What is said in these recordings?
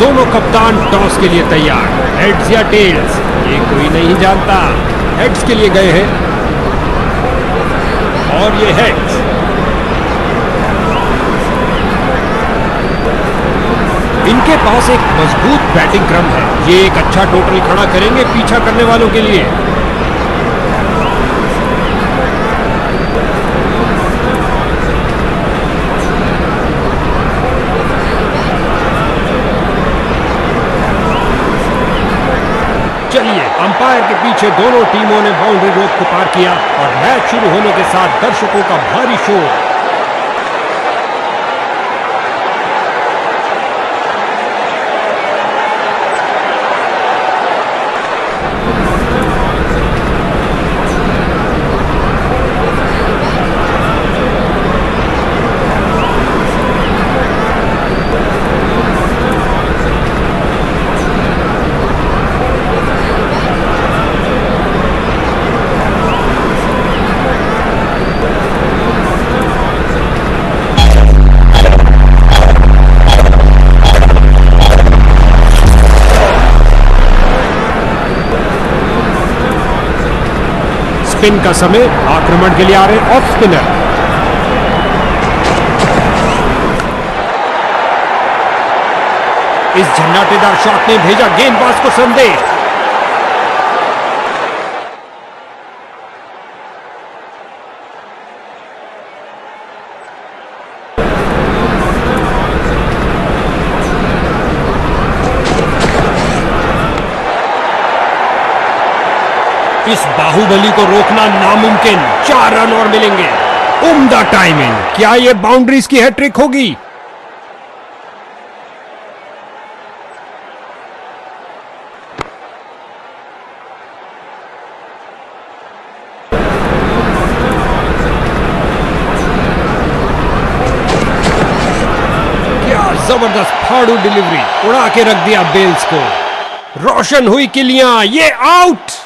दोनों कप्तान टॉस के लिए तैयार। हेड्स या टेल्स, ये कोई नहीं जानता। हेड्स के लिए गए हैं और ये हेड्स। इनके पास एक मजबूत बैटिंग क्रम है। ये एक अच्छा टोटल खड़ा करेंगे पीछा करने वालों के लिए। चलिए, अंपायर के पीछे दोनों टीमों ने बाउंड्री रोप को पार किया और मैच शुरू होने के साथ दर्शकों का भारी शोर। स्पिन का समय, आक्रमण के लिए आ रहे ऑफ स्पिनर। इस झन्नाटेदार शॉट ने भेजा गेंदबाज को संदेश। इस बाहुबली को रोकना नामुमकिन। 4 रन और मिलेंगे। उम्दा टाइमिंग। क्या यह बाउंड्रीज की हैट्रिक होगी? क्या जबरदस्त फाड़ू डिलीवरी, उड़ा के रख दिया बेल्स को। रोशन हुई किलियां, ये आउट।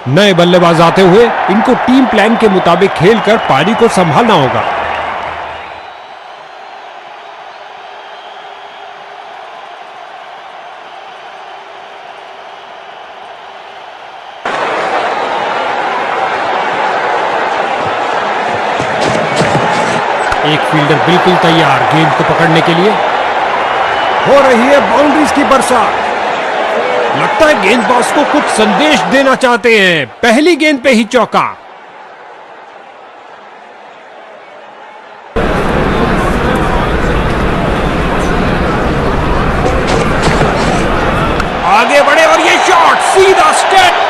नए बल्लेबाज आते हुए इनको टीम प्लान के मुताबिक खेलकर पारी को संभालना होगा। एक फील्डर बिल्कुल तैयार गेंद को पकड़ने के लिए। हो रही है बाउंड्रीज की बरसात। लगता है गेंदबाज को कुछ संदेश देना चाहते हैं। पहली गेंद पे ही चौका। आगे बढ़े और ये शॉट सीधा स्टेप।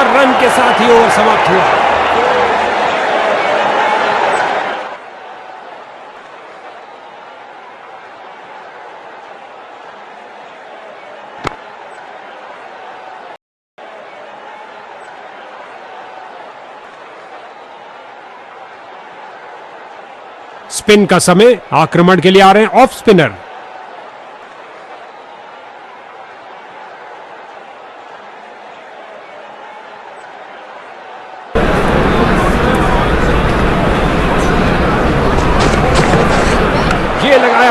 रन के साथ ही ओवर समाप्त हुआ। स्पिन का समय, आक्रमण के लिए आ रहे हैं ऑफ स्पिनर।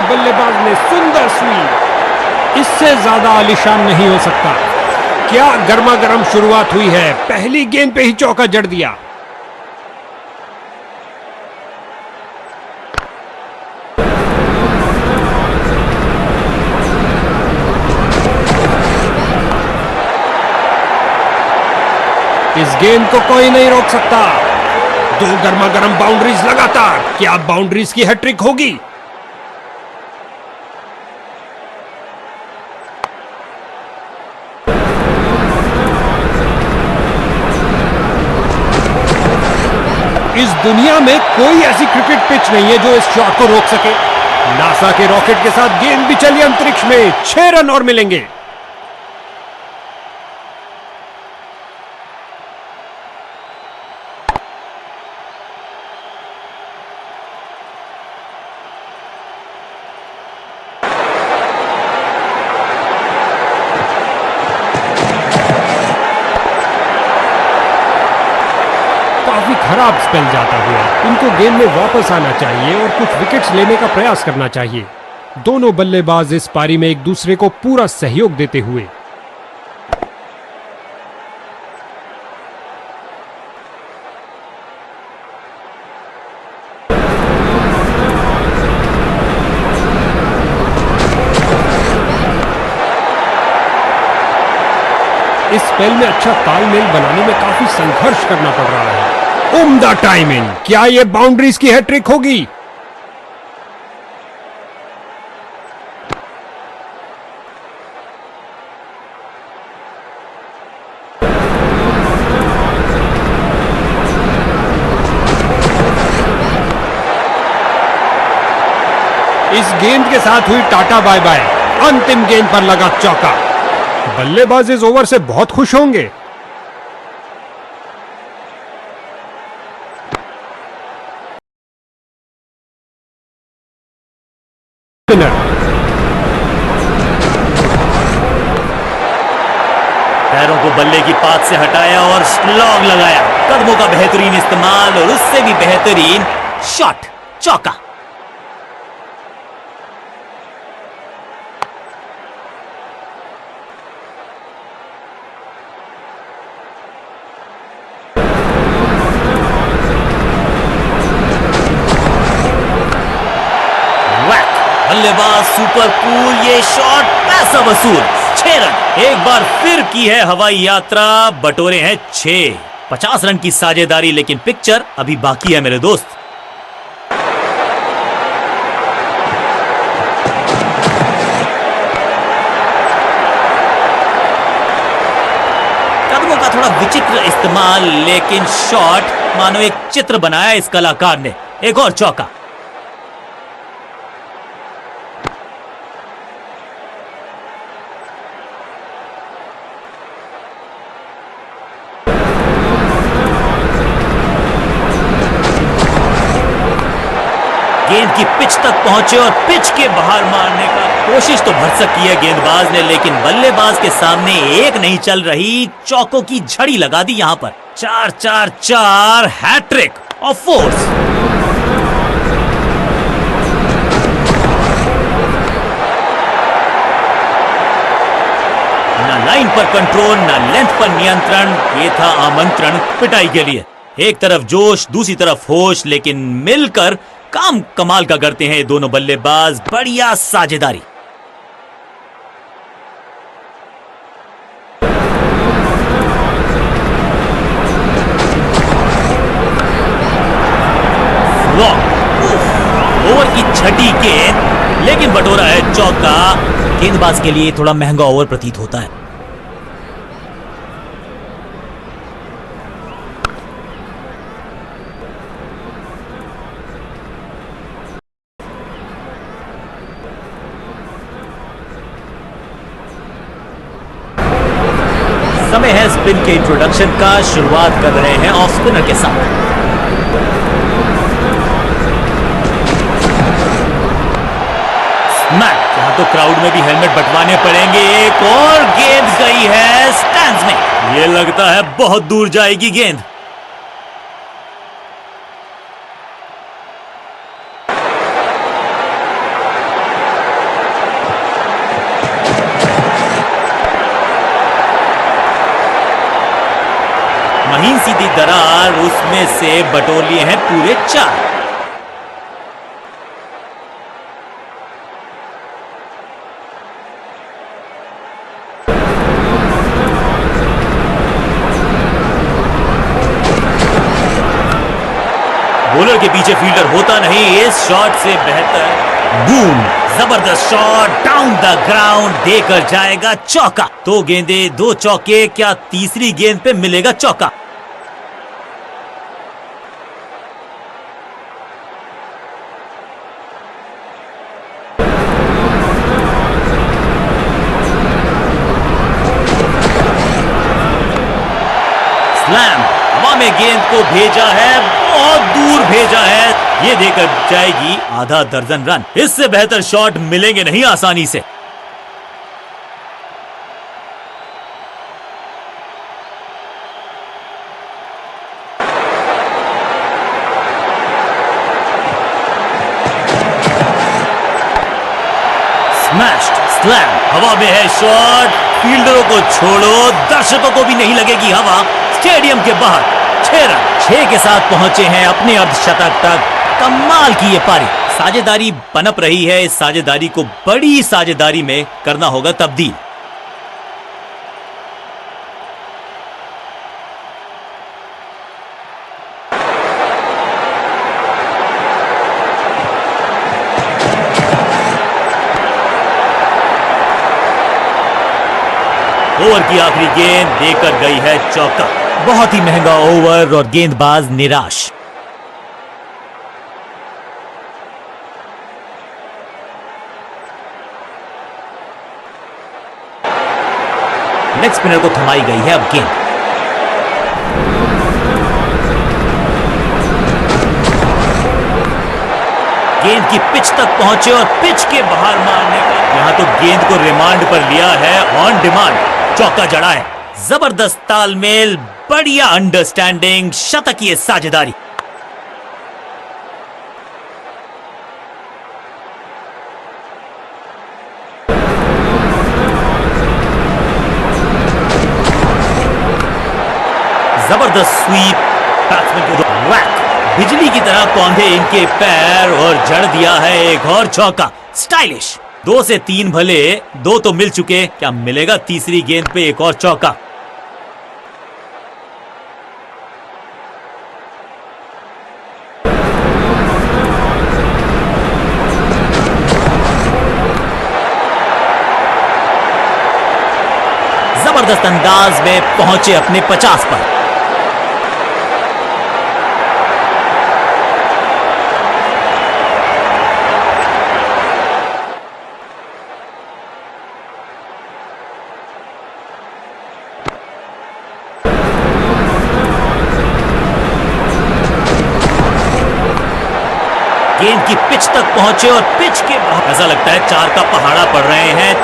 बल्लेबाज ने सुंदर स्वीप। इससे ज्यादा आलीशान नहीं हो सकता। क्या गर्मा गर्म शुरुआत हुई है। पहली गेंद पे ही चौका जड़ दिया। इस गेंद को कोई नहीं रोक सकता। दो गर्मा गर्म बाउंड्रीज लगातार। क्या बाउंड्रीज की हैट्रिक होगी? इस दुनिया में कोई ऐसी क्रिकेट पिच नहीं है जो इस शॉट को रोक सके। नासा के रॉकेट के साथ गेंद भी चली अंतरिक्ष में। 6 रन और मिलेंगे। काफी खराब स्पेल जाता हुआ। इनको गेंद में वापस आना चाहिए और कुछ विकेट्स लेने का प्रयास करना चाहिए। दोनों बल्लेबाज इस पारी में एक दूसरे को पूरा सहयोग देते हुए। इस स्पेल में अच्छा तालमेल बनाने में काफी संघर्ष करना पड़ रहा है। उम्दा टाइमिंग। क्या ये बाउंड्रीज की हैट्रिक होगी? इस गेंद के साथ हुई टाटा बाय बाय। अंतिम गेंद पर लगा चौका। बल्लेबाज इस ओवर से बहुत खुश होंगे। पैरों को बल्ले की पात से हटाया और स्लॉग लगाया। कदमों का बेहतरीन इस्तेमाल और उससे भी बेहतरीन शॉट। चौका। बल्लेबाज सुपर कूल। ये शॉट पैसा वसूल। 6 रन। एक बार फिर की है हवाई यात्रा। बटोरे हैं 6। 50 रन की साझेदारी, लेकिन पिक्चर अभी बाकी है मेरे दोस्त। कदमों का थोड़ा विचित्र इस्तेमाल, लेकिन शॉट मानो एक चित्र बनाया इस कलाकार ने। एक और चौका। गेंद की पिच तक पहुंचे और पिच के बाहर मारने का कोशिश तो भरसक की है गेंदबाज ने, लेकिन बल्लेबाज के सामने एक नहीं चल रही। चौकों की झड़ी लगा दी यहां पर। 4-4-4 हैट्रिक ऑफ फोर्स। ना लाइन पर कंट्रोल, ना लेंथ पर नियंत्रण। ये था आमंत्रण पिटाई के लिए। एक तरफ जोश, दूसरी तरफ होश, लेकिन मिलकर काम कमाल का करते हैं ये दोनों बल्लेबाज। बढ़िया साझेदारी। ओवर की छठी गेंद, लेकिन बटोरा है चौका। गेंदबाज के लिए थोड़ा महंगा ओवर प्रतीत होता है। समय है स्पिन के इंट्रोडक्शन का। शुरुआत कर रहे हैं ऑफ स्पिनर के साथ। स्मैक। यहां तो क्राउड में भी हेलमेट बंटवाने पड़ेंगे। एक और गेंद गई है स्टैंड्स में। यह लगता है बहुत दूर जाएगी गेंद। महीन सीधी दरार, उसमें से बटोर लिए हैं पूरे 4। फील्डर के पीछे फील्डर होता नहीं, इस शॉट से बेहतर। बूम, जबरदस्त शॉट डाउन द ग्राउंड, देकर जाएगा चौका। 2 गेंदे 2 चौके, क्या तीसरी गेंद पे मिलेगा चौका? स्लैम, हवा में गेंद को भेजा है, बहुत दूर भेजा है, ये देकर जाएगी आधा दर्जन रन। इससे बेहतर शॉट मिलेंगे नहीं आसानी से। स्मैश्ड, स्लैम, हवा में है शॉट, फील्डरों को छोड़ो, दर्शकों को भी नहीं लगेगी हवा। स्टेडियम के बाहर 6 रन, 6 के साथ पहुंचे हैं अपने अर्धशतक तक। कमाल की ये पारी, साझेदारी पनप रही है, इस साझेदारी को बड़ी साझेदारी में करना होगा तब्दील। ओवर की आखिरी गेंद देकर गई है चौका। बहुत ही महंगा ओवर और गेंदबाज निराश। लेग स्पिनर को थमाई गई है अब गेंद। गेंद की पिच तक पहुंचे और पिच के बाहर मारने का, यहां तो गेंद को रिमांड पर लिया है, ऑन डिमांड चौका जड़ा है। जबरदस्त तालमेल, बढ़िया अंडरस्टैंडिंग, शतकीय साझेदारी। जबरदस्त स्वीप, बैट्समैन को वैक, बिजली की तरह कौंधे इनके पैर और जड़ दिया है एक और चौका। स्टाइलिश, 2 से 3 भले, 2 तो मिल चुके, क्या मिलेगा तीसरी गेंद पे एक और चौका? जबरदस्त अंदाज में पहुंचे अपने 50 पर। गेंद की पिच तक पहुंचे और पिच के बाहर, ऐसा लगता है 4 का पहाड़ा पड़ रहे हैं।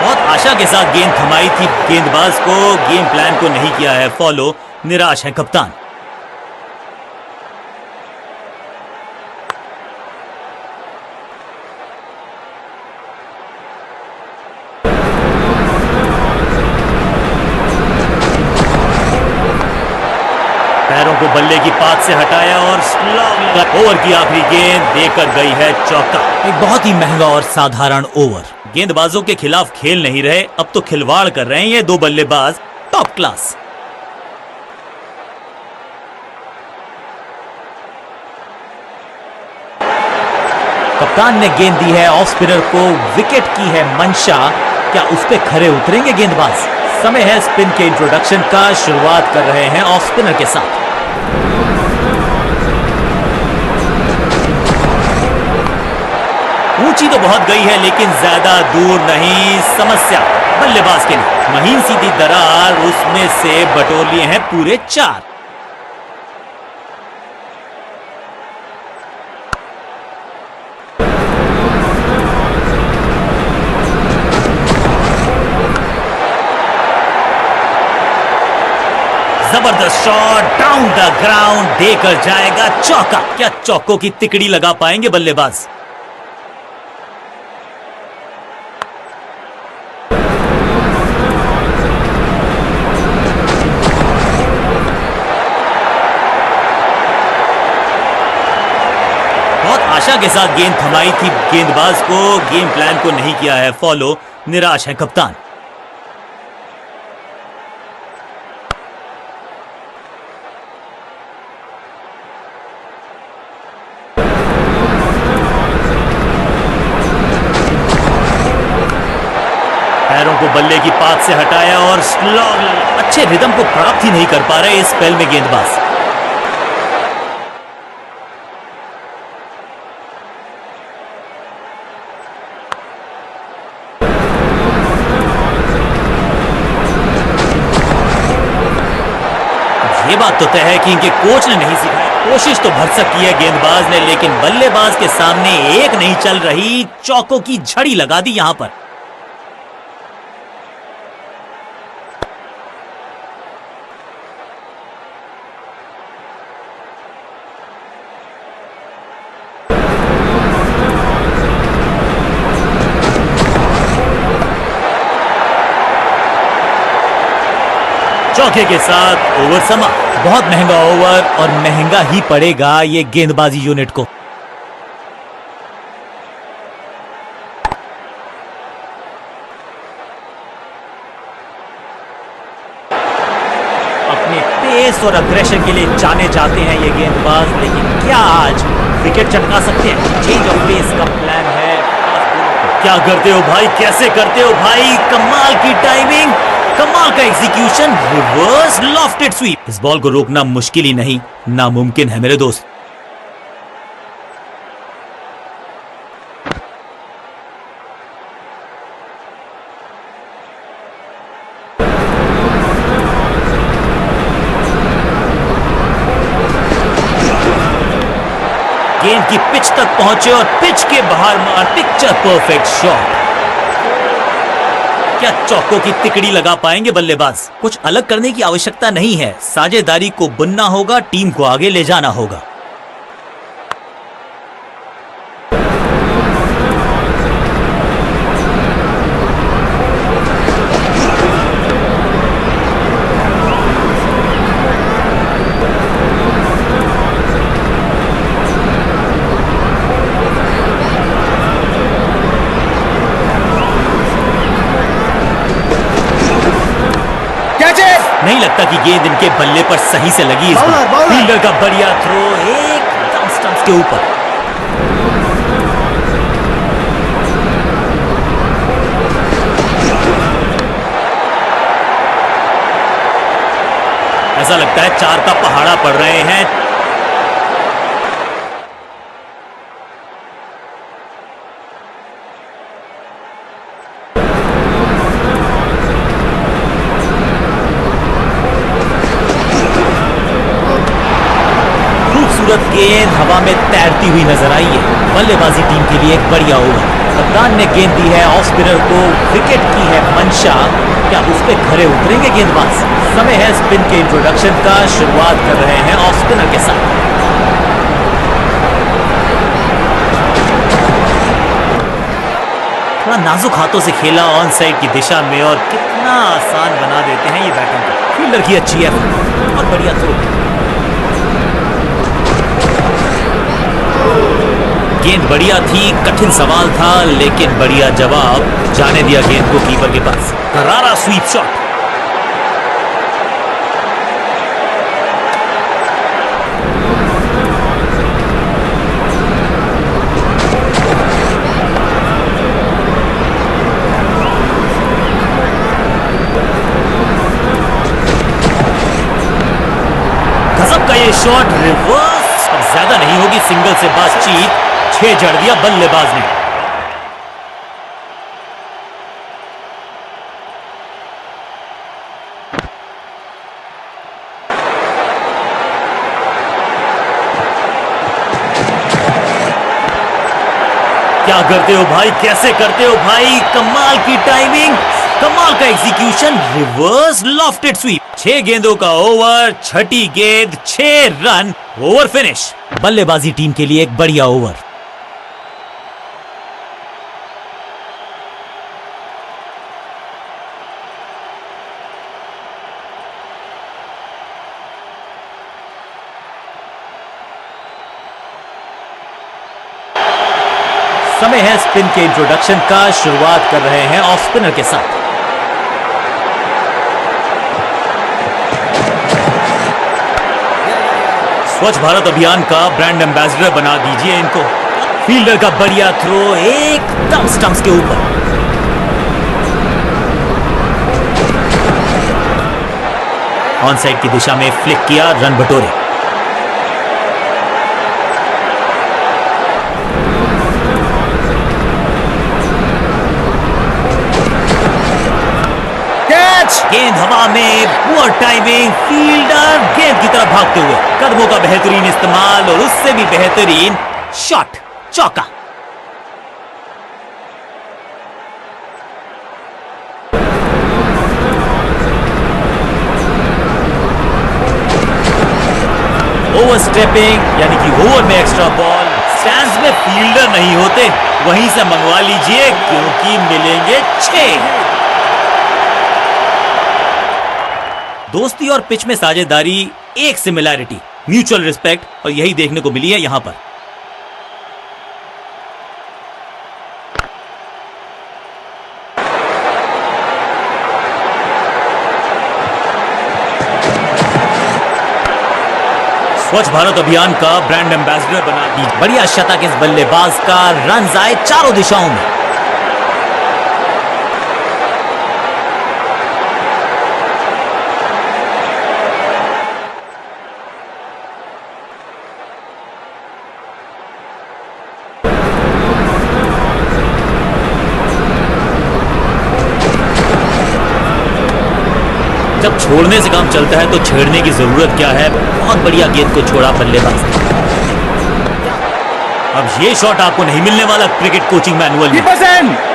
बहुत आशा के साथ गेंद थमाई थी गेंदबाज को, गेम प्लान को नहीं किया है फॉलो, निराश है कप्तान। पैरों को बल्ले की पात से हटाया और ओवर की आखिरी गेंद देकर गई है चौका। एक बहुत ही महंगा और साधारण ओवर। गेंदबाजों के खिलाफ खेल नहीं रहे, अब तो खिलवाड़ कर रहे हैं ये 2 बल्लेबाज, टॉप क्लास। कप्तान ने गेंद दी है ऑफ स्पिनर को, विकेट की है मंशा, क्या उस पे खरे उतरेंगे गेंदबाज? समय है स्पिन के इंट्रोडक्शन का, शुरुआत कर रहे हैं ऑफ स्पिनर के साथ। ऊंची तो बहुत गई है लेकिन ज्यादा दूर नहीं, समस्या बल्लेबाज के लिए। महीन सीधी दरार, उसमें से बटोर लिए हैं पूरे 4। जबरदस्त शॉट डाउन द ग्राउंड, देकर जाएगा चौका। क्या चौकों की तिकड़ी लगा पाएंगे बल्लेबाज? के साथ गेंद थमाई थी गेंदबाज को, गेम प्लान को नहीं किया है फॉलो, निराश है कप्तान। पैरों को बल्ले की पात से हटाया और अच्छे रिदम को प्राप्त ही नहीं कर पा रहे इस स्पेल में गेंदबाज। ये बात तो तय है कि इनके कोच ने नहीं सिखाया। कोशिश तो भरसक की है गेंदबाज ने, लेकिन बल्लेबाज के सामने एक नहीं चल रही, चौकों की झड़ी लगा दी यहां पर। चौके के साथ ओवर समा। बहुत महंगा ओवर और महंगा ही पड़ेगा ये गेंदबाजी यूनिट को। अपने पेस और अग्रेशन के लिए जाने जाते हैं ये गेंदबाज, लेकिन क्या आज विकेट चटका सकते हैं? चेंज ऑफ पेस का प्लान है। क्या करते हो भाई, कैसे करते हो भाई? कमाल की टाइमिंग, कमाल का एग्जीक्यूशन, रिवर्स लॉफ्टेड स्वीप। इस बॉल को रोकना मुश्किल ही नहीं, नामुमकिन है मेरे दोस्त। गेंद की पिच तक पहुंचे और पिच के बाहर मार, पिक्चर परफेक्ट शॉट। क्या चौकों की तिकड़ी लगा पाएंगे बल्लेबाज? कुछ अलग करने की आवश्यकता नहीं है, साझेदारी को बुनना होगा, टीम को आगे ले जाना होगा। नहीं लगता कि गेंद इनके बल्ले पर सही से लगी। इस बार फील्डर का बढ़िया थ्रो एकदम स्टंप्स के ऊपर। ऐसा लगता है 4 का पहाड़ा पड़ रहे हैं। गेंद हवा में तैरती हुई नजर आई है। बल्लेबाजी टीम के लिए एक बढ़िया ओवर। कप्तान ने गेंद दी है ऑफ स्पिनर को, विकेट की है मंशा। क्या उस पे खड़े उतरेंगे गेंदबाज? समय है स्पिन के इंट्रोडक्शन का। शुरुआत कर रहे हैं ऑफ स्पिनर के साथ। थोड़ा नाजुक हाथों से खेला ऑन साइड की दिशा में और कितना आसान बना देते हैं ये बैटिंग को। फील्डर की अच्छी है और बढ़िया थ्रो। गेंद बढ़िया थी, कठिन सवाल था, लेकिन बढ़िया जवाब। जाने दिया गेंद को कीपर के पास। करारा स्वीप शॉट। गजब का ये शॉट, रिवर्स। अब ज्यादा नहीं होगी सिंगल से बातचीत। 6 जड़ दिया बल्लेबाज ने। क्या करते हो भाई, कैसे करते हो भाई? कमाल की टाइमिंग, कमाल का एग्जीक्यूशन, रिवर्स लॉफ्टेड स्वीप। 6 गेंदों का ओवर, छठी गेंद 6 रन, ओवर फिनिश। बल्लेबाजी टीम के लिए एक बढ़िया ओवर। समय है स्पिन के इंट्रोडक्शन का। शुरुआत कर रहे हैं ऑफ स्पिनर के साथ। स्वच्छ भारत अभियान का ब्रांड एम्बेसडर बना दीजिए इनको। फील्डर का बढ़िया थ्रो एकदम स्टंप्स के ऊपर। ऑन साइड की दिशा में फ्लिक किया, रन बटोरे। कैच, गेंद हवा में, पुअर टाइमिंग, फील्डर गेंद की तरफ भागते हुए, कदमों का बेहतरीन इस्तेमाल और उससे भी बेहतरीन शॉट, चौका। ओवर स्टेपिंग यानी कि ओवर में एक्स्ट्रा बॉल। स्टैंड्स में फील्डर नहीं होते, वहीं से मंगवा लीजिए क्योंकि मिलेंगे 6। दोस्ती और पिच में साझेदारी, एक सिमिलैरिटी, म्यूचुअल रिस्पेक्ट, और यही देखने को मिली है यहां पर। स्वच्छ भारत अभियान का ब्रांड एम्बेसडर बना दी। बढ़िया शतक इस बल्लेबाज का। रन आए चारों दिशाओं में। जब छोड़ने से काम चलता है तो छेड़ने की जरूरत क्या है। बहुत बढ़िया गेंद को छोड़ा बल्लेबाज। अब ये शॉट आपको नहीं मिलने वाला क्रिकेट कोचिंग मैनुअल में।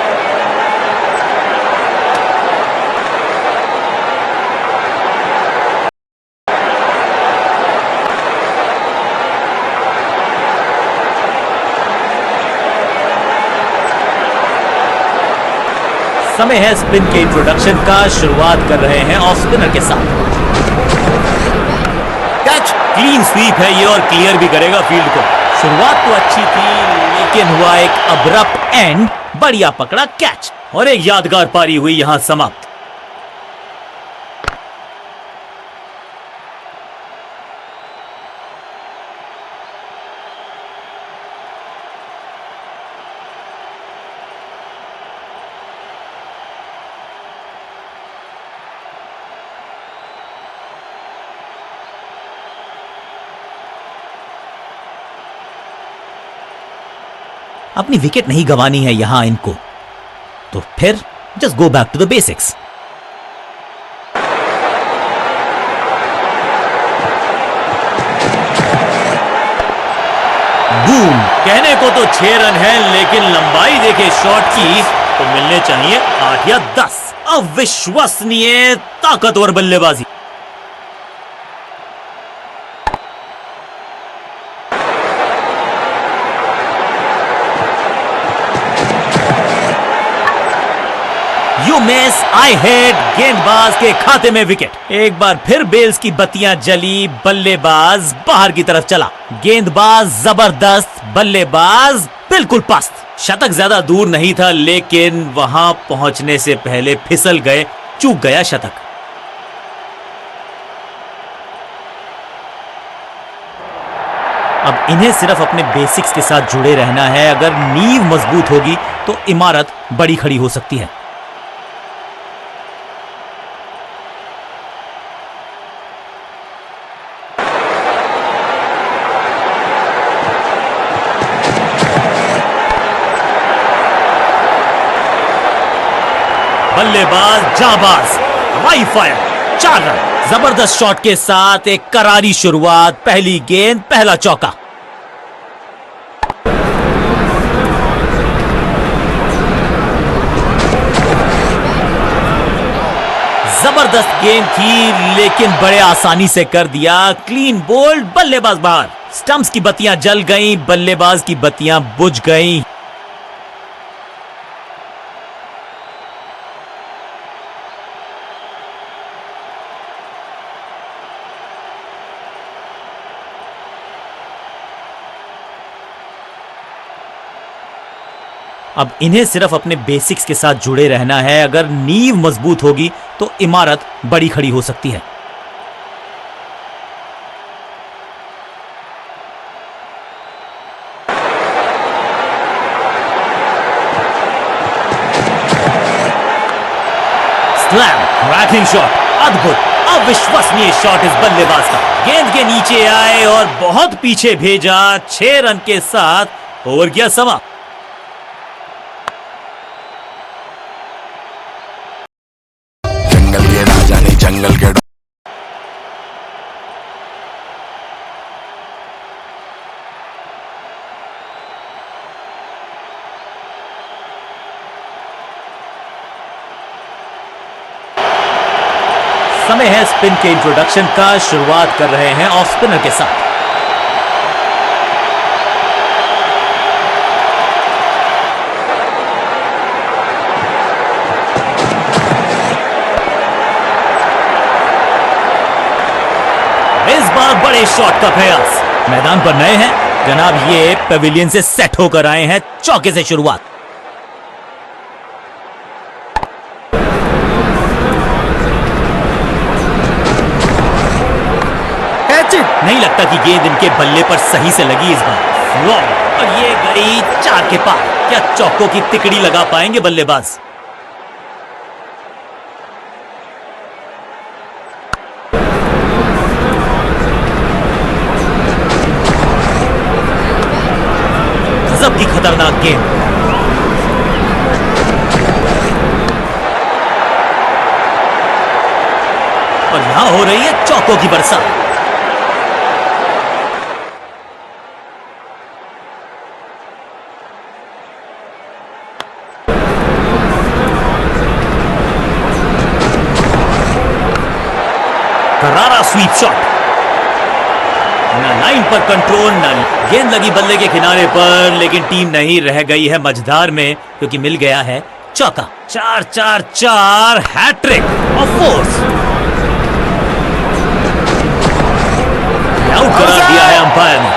समय है स्पिन के इंट्रोडक्शन का। शुरुआत कर रहे हैं ऑफ स्पिनर के साथ। कैच, क्लीन स्वीप है ये और क्लियर भी करेगा फील्ड को। शुरुआत तो अच्छी थी लेकिन हुआ एक अब्रप्ट एंड। बढ़िया पकड़ा कैच और एक यादगार पारी हुई यहां समाप्त। अपनी विकेट नहीं गंवानी है यहां इनको, तो फिर just go back to the basics. Boom, कहने को तो 6 रन है लेकिन लंबाई देखे शॉट की तो मिलने चाहिए 8 या 10। अविश्वसनीय ताकतवर बल्लेबाजी। यू मिस, आई हिट, गेंदबाज के खाते में विकेट। एक बार फिर बेल्स की बत्तियां जली, बल्लेबाज बाहर की तरफ चला। गेंदबाज जबरदस्त, बल्लेबाज बिल्कुल पस्त। शतक ज्यादा दूर नहीं था लेकिन वहां पहुंचने से पहले फिसल गए, चूक गया शतक। अब इन्हें सिर्फ अपने बेसिक्स के साथ जुड़े रहना है। अगर नींव मजबूत होगी तो इमारत बड़ी खड़ी हो सकती है। बल्लेबाज जाबाज, हाई फायर, 4 रन। जबरदस्त शॉट के साथ एक करारी शुरुआत। पहली गेंद, पहला चौका। जबरदस्त गेंद थी लेकिन बड़े आसानी से कर दिया। क्लीन बोल्ड, बल्लेबाज बाहर। स्टंप्स की बत्तियां जल गईं, बल्लेबाज की बत्तियां बुझ गईं। अब इन्हें सिर्फ अपने बेसिक्स के साथ जुड़े रहना है। अगर नींव मजबूत होगी तो इमारत बड़ी खड़ी हो सकती है। स्लैम, क्रैकिंग शॉट, अद्भुत, अविश्वसनीय शॉट इस बल्लेबाज का। गेंद के नीचे आए और बहुत पीछे भेजा। 6 रन के साथ ओवर गया समा। जंगल के राजा ने जंगल के समय है स्पिन के इंट्रोडक्शन का। शुरुआत कर रहे हैं ऑफ स्पिनर के साथ। इस बार बड़े शॉट का प्रयास। मैदान पर नए हैं जनाब, ये पेविलियन से सेट होकर आए हैं। चौके से शुरुआत। नहीं लगता कि गेंद इनके बल्ले पर सही से लगी इस बार। और ये गई 4 के पार। क्या चौकों की तिकड़ी लगा पाएंगे बल्लेबाज? गजब की खतरनाक गेंद। और यहां हो रही है चौकों की बरसात। करारा स्वीप शॉट। ना लाइन पर कंट्रोल, ना गेंद लगी बल्ले के किनारे पर, लेकिन टीम नहीं रह गई है मझधार में क्योंकि मिल गया है चौका। 4-4-4 हैट्रिक ऑफ फोर्स। आउट करा दिया है अंपायर ने।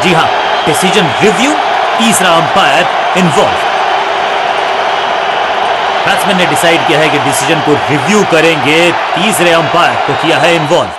जी हां, डिसीजन रिव्यू, तीसरा अंपायर इन्वॉल्व। बैट्समैन ने डिसाइड किया है कि डिसीजन को रिव्यू करेंगे। तीसरे अंपायर को किया है इन्वॉल्व।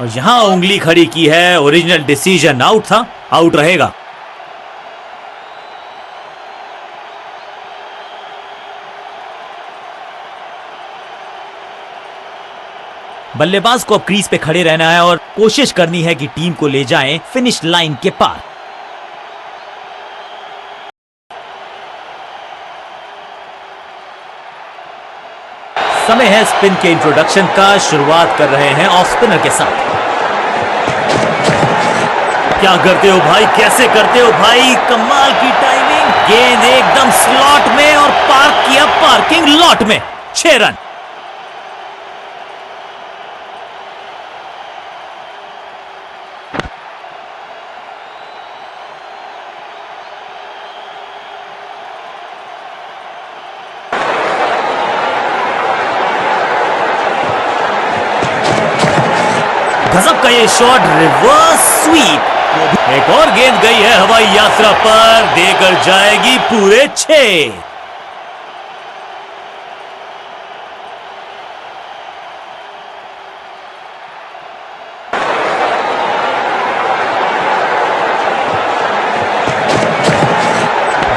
और यहां उंगली खड़ी की है। ओरिजिनल डिसीजन आउट था, आउट रहेगा। बल्लेबाज को अब क्रीज पे खड़े रहना है और कोशिश करनी है कि टीम को ले जाएं फिनिश लाइन के पार। समय है स्पिन के इंट्रोडक्शन का। शुरुआत कर रहे हैं ऑफ स्पिनर के साथ। क्या करते हो भाई, कैसे करते हो भाई, कमाल की टाइमिंग। गेंद एकदम स्लॉट में और पार्क किया पार्किंग लॉट में। 6 रन। गजब का ये शॉट, रिवर्स स्वीप। एक और गेंद गई है हवाई यात्रा पर, देकर जाएगी पूरे 6।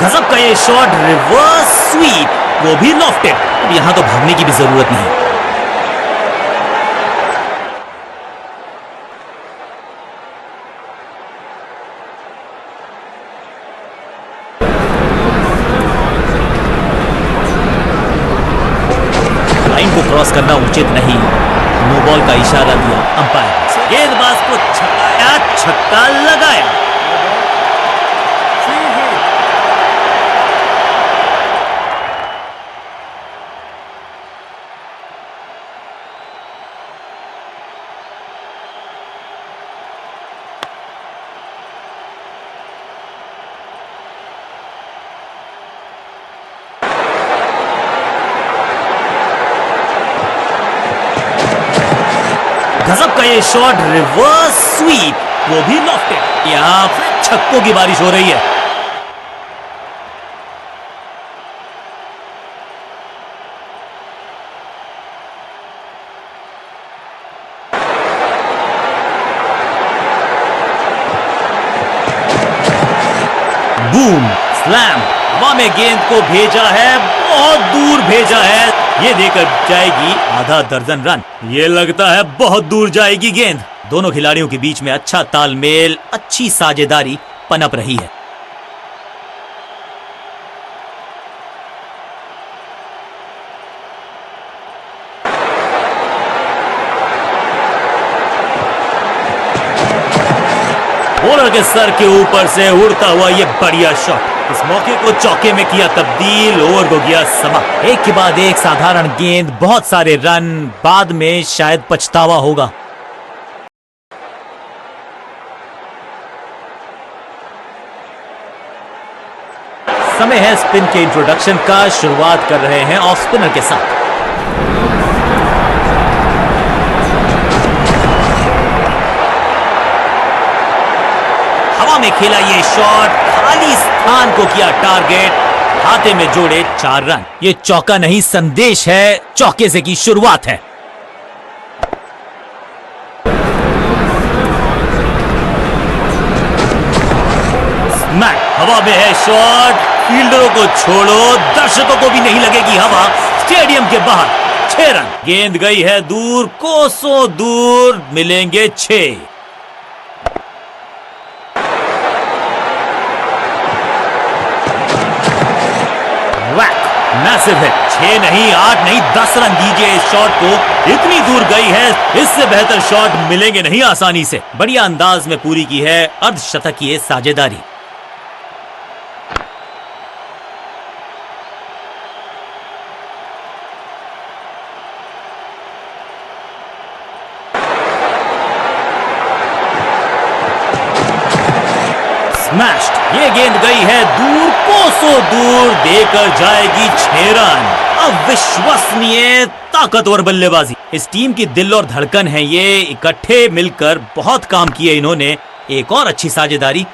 गजब का ये शॉट, रिवर्स स्वीप, वो भी लॉफ्टेड। अब यहां तो भागने की भी जरूरत नहीं। क्रॉस करना उचित नहीं, नो बॉल का इशारा दिया अंपायर। गेंदबाज को छक्का, छक्का लगाया। गजब का ये शॉट, रिवर्स स्वीप, वो भी लॉफ्टेड। यहाँ पे छक्कों की बारिश हो रही है। बूम, स्लैम, हवा में गेंद को भेजा है, बहुत दूर भेजा है। ये देकर जाएगी आधा दर्जन रन। ये लगता है बहुत दूर जाएगी गेंद। दोनों खिलाड़ियों के बीच में अच्छा तालमेल, अच्छी साझेदारी पनप रही है। बॉलर के सर के ऊपर से उड़ता हुआ ये बढ़िया शॉट, इस मौके को चौके में किया तब्दील, ओवर को किया समा। एक के बाद एक साधारण गेंद, बहुत सारे रन, बाद में शायद पछतावा होगा। समय है स्पिन के इंट्रोडक्शन का। शुरुआत कर रहे हैं ऑफ स्पिनर के साथ। हवा में खेला ये शॉट, खाली स्थान को किया टारगेट, खाते में जोड़े 4 रन। ये चौका नहीं, संदेश है, चौके से की शुरुआत है। स्मैक, हवा में है शॉट, फील्डरों को छोड़ो, दर्शकों को भी नहीं लगेगी हवा। स्टेडियम के बाहर 6 रन। गेंद गई है दूर, कोसों दूर, मिलेंगे 6। मैसिव है, 6 नहीं, 8 नहीं, 10 रन दीजिए इस शॉट को। इतनी दूर गई है, इससे बेहतर शॉट मिलेंगे नहीं आसानी से। बढ़िया अंदाज में पूरी की है अर्धशतकीय साझेदारी। स्मैश्ड, ये गेंद गई है दूर, कोसों दूर, देकर जाएगी 6 रन। अविश्वसनीय ताकतवर बल्लेबाजी, इस टीम की दिल और धड़कन है ये। इकट्ठे मिलकर बहुत काम किए इन्होंने। एक और अच्छी साझेदारी।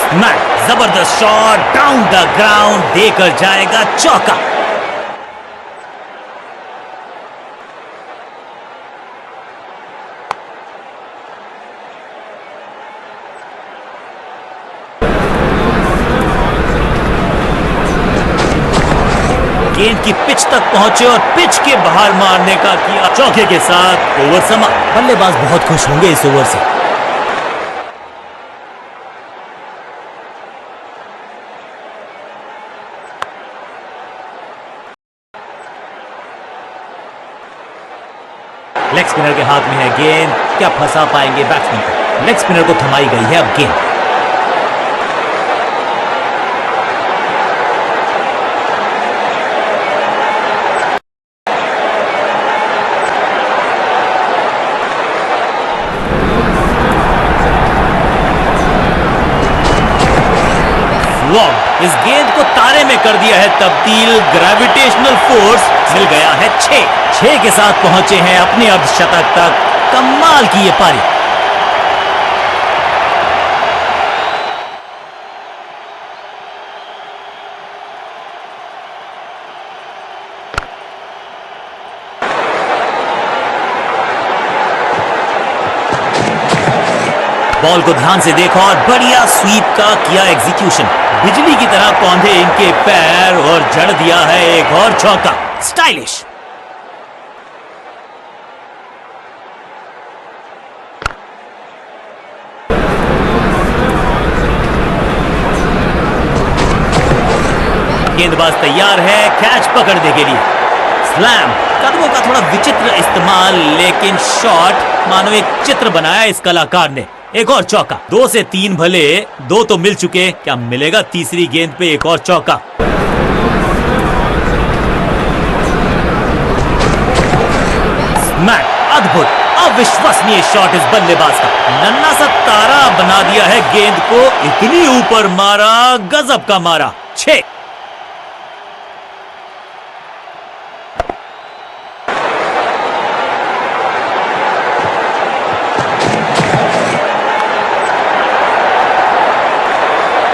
स्मैक, जबरदस्त शॉट, डाउन द ग्राउंड, देकर जाएगा चौका। गेंद की पिच तक पहुंचे और पिच के बाहर मारने का किया चौके के साथ ओवर समा। बल्लेबाज बहुत खुश होंगे इस ओवर से। लेग स्पिनर के हाथ में है गेंद, क्या फंसा पाएंगे बैट्समैन को? लेग स्पिनर को थमाई गई है अब गेंद। इस गेंद को तारे में कर दिया है तब्दील। ग्रेविटेशनल फोर्स मिल गया है 6 के साथ पहुंचे हैं अपने अर्धशतक तक। कमाल की ये पारी। बॉल को ध्यान से देखा और बढ़िया स्वीप का किया एग्जीक्यूशन। बिजली की तरह कौंधे इनके पैर और जड़ दिया है एक और चौका। स्टाइलिश। गेंदबाज तैयार है कैच पकड़ने के लिए। स्लैम, कदमों का थोड़ा विचित्र इस्तेमाल, लेकिन शॉट मानो एक चित्र बनाया इस कलाकार ने। एक और चौका। 2 से 3 भले, 2 तो मिल चुके, क्या मिलेगा तीसरी गेंद पे एक और चौका? स्मैक, अद्भुत, अविश्वसनीय शॉट इस बल्लेबाज का। नन्हा सा तारा बना दिया है गेंद को, इतनी ऊपर मारा, गजब का मारा। 6।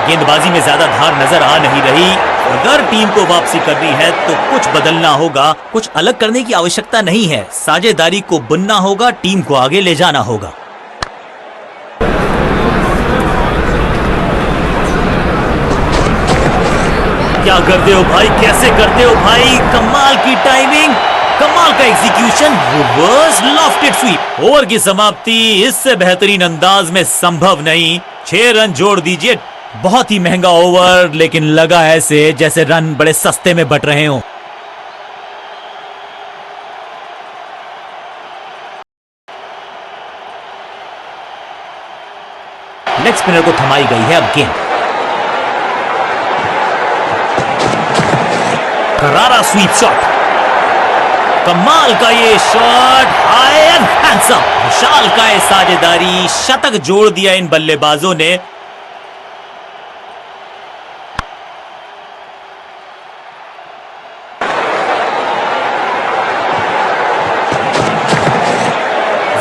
गेंदबाजी में ज्यादा धार नजर आ नहीं रही। अगर टीम को वापसी करनी है तो कुछ बदलना होगा, कुछ अलग करने की आवश्यकता नहीं है। साझेदारी को बुनना होगा, टीम को आगे ले जाना होगा। क्या करते हो भाई, कैसे करते हो भाई, कमाल की टाइमिंग, कमाल का execution, reverse lofted sweep. Over की समाप्ति इससे बेहतरीन अंदाज में संभव नहीं। 6 रन जोड़ दीजिए। बहुत ही महंगा ओवर, लेकिन लगा ऐसे जैसे रन बड़े सस्ते में बट रहे हों। लेग स्पिनर को थमाई गई है अब गेंद। करारा स्वीप शॉट, कमाल का ये शॉट, हाई एंड हैंडसम। विशाल का ये साझेदारी, शतक जोड़ दिया इन बल्लेबाजों ने।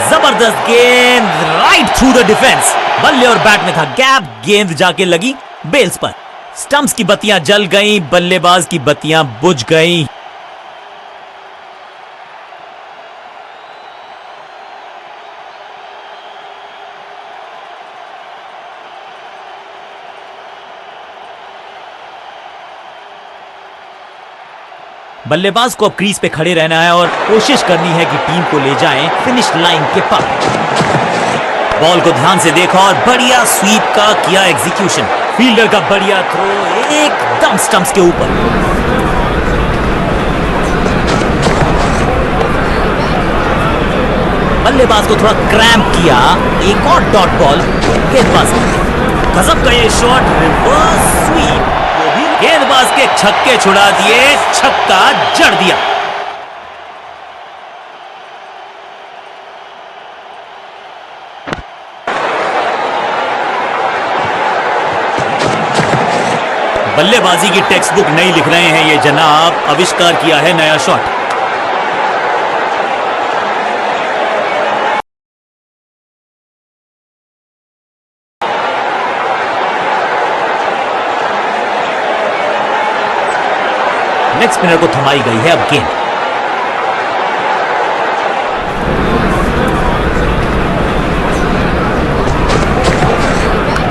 जबरदस्त गेंद, राइट थ्रू द डिफेंस। बल्ले और बैट में था गैप, गेंद जाके लगी बेल्स पर। स्टंप्स की बत्तियां जल गईं, बल्लेबाज की बत्तियां बुझ गईं। बल्लेबाज को अब क्रीज पे खड़े रहना है और कोशिश करनी है कि टीम को ले जाएं फिनिश लाइन के पास। बॉल को ध्यान से देखा और बढ़िया स्वीप का किया एग्जीक्यूशन। फील्डर का बढ़िया थ्रो एकदम स्टंप्स के ऊपर। बल्लेबाज को थोड़ा क्रैम्प किया, एक और डॉट बॉल गेंदबाज। गजब का ये शॉट, रिवर्स स्वीप, वो भी गेंदबाज के छक्के छुड़ा दिए, छक्का जड़ दिया। बल्लेबाजी की टेक्स्ट बुक नहीं लिख रहे हैं ये जनाब, आविष्कार किया है नया शॉट। लेग स्पिनर को थमाई गई है अब गेंद।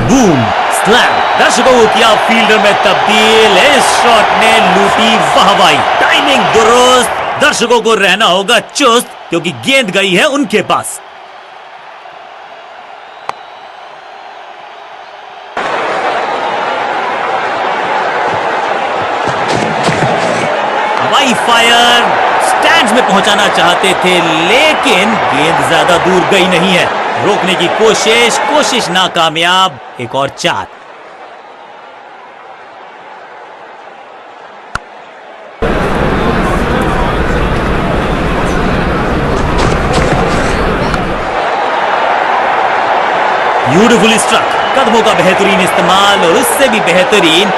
बूम, स्लैम, दर्शकों को किया फील्डर में तब्दील। इस शॉट ने लूटी वाहवाही, टाइमिंग दुरुस्त। दर्शकों को रहना होगा चुस्त, क्योंकि गेंद गई है उनके पास। हवाई फायर, स्टैंड्स में पहुंचाना चाहते थे, लेकिन गेंद ज्यादा दूर गई नहीं है। रोकने की कोशिश नाकामयाब। एक और 4। ब्यूटीफुली स्ट्रक, कदमों का बेहतरीन इस्तेमाल और उससे भी बेहतरीन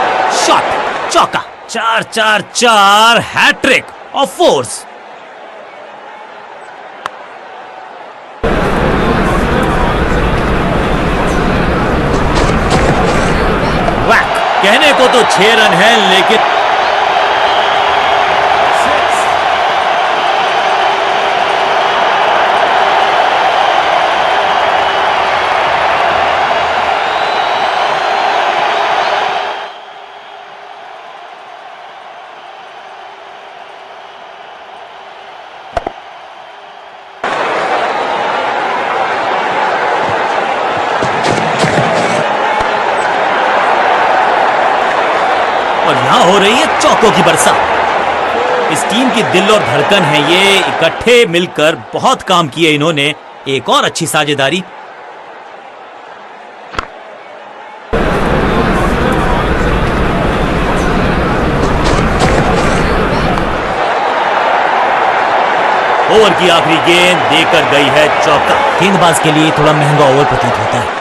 शॉट, चौका। 4-4-4, हैट्रिक ऑफ फोर्स। कहने को तो 6 रन है, लेकिन और यहां हो रही है चौकों की बरसात। इस टीम की दिल और धड़कन है ये, इकट्ठे मिलकर बहुत काम किए इन्होंने। एक और अच्छी साझेदारी। ओवर की आखिरी गेंद देकर गई है चौका। गेंदबाज के लिए थोड़ा महंगा ओवर प्रतीत होता है।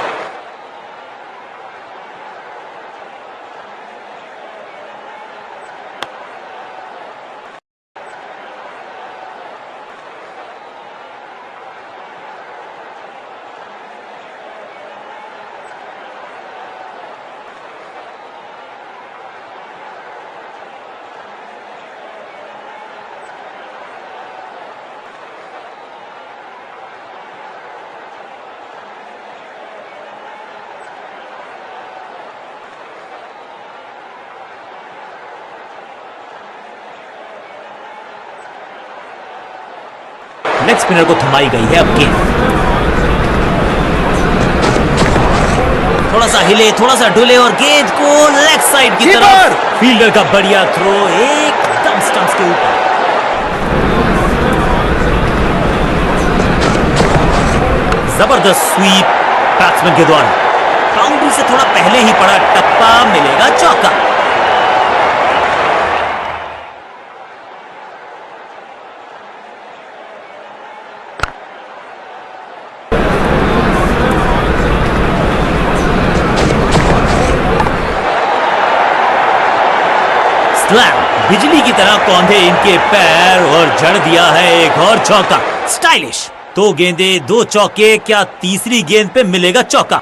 लेग स्पिनर को थमाई गई है अब गेंद। थोड़ा सा हिले, थोड़ा सा डुले और गेंद को लेग साइड की तरफ। फील्डर का बढ़िया थ्रो एकदम स्टंप्स के ऊपर। जबरदस्त स्वीप बैट्समैन के द्वारा। बाउंड्री से थोड़ा पहले ही पड़ा टप्पा, मिलेगा चौका। स्लैम, बिजली की तरह कौंधे इनके पैर और जड़ दिया है एक और चौका। स्टाइलिश। 2 गेंदे 2 चौके, क्या तीसरी गेंद पे मिलेगा चौका?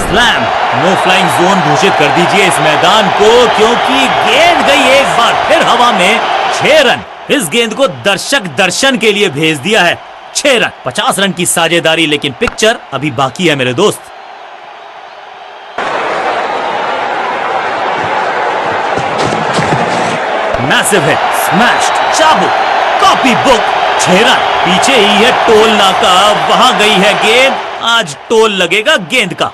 स्लैम, नो फ्लाइंग जोन घोषित कर दीजिए इस मैदान को, क्योंकि गेंद गई एक बार फिर हवा में। 6 रन। इस गेंद को दर्शक दर्शन के लिए भेज दिया है। 6 रन, 50 रन की साझेदारी, लेकिन पिक्चर अभी बाकी है मेरे दोस्त। मैसिव हिट, स्मैश्ड, चाबू, कॉपी बुक। 6 रन। पीछे ही है टोल नाका, वहां गई है गेंद। आज टोल लगेगा गेंद का।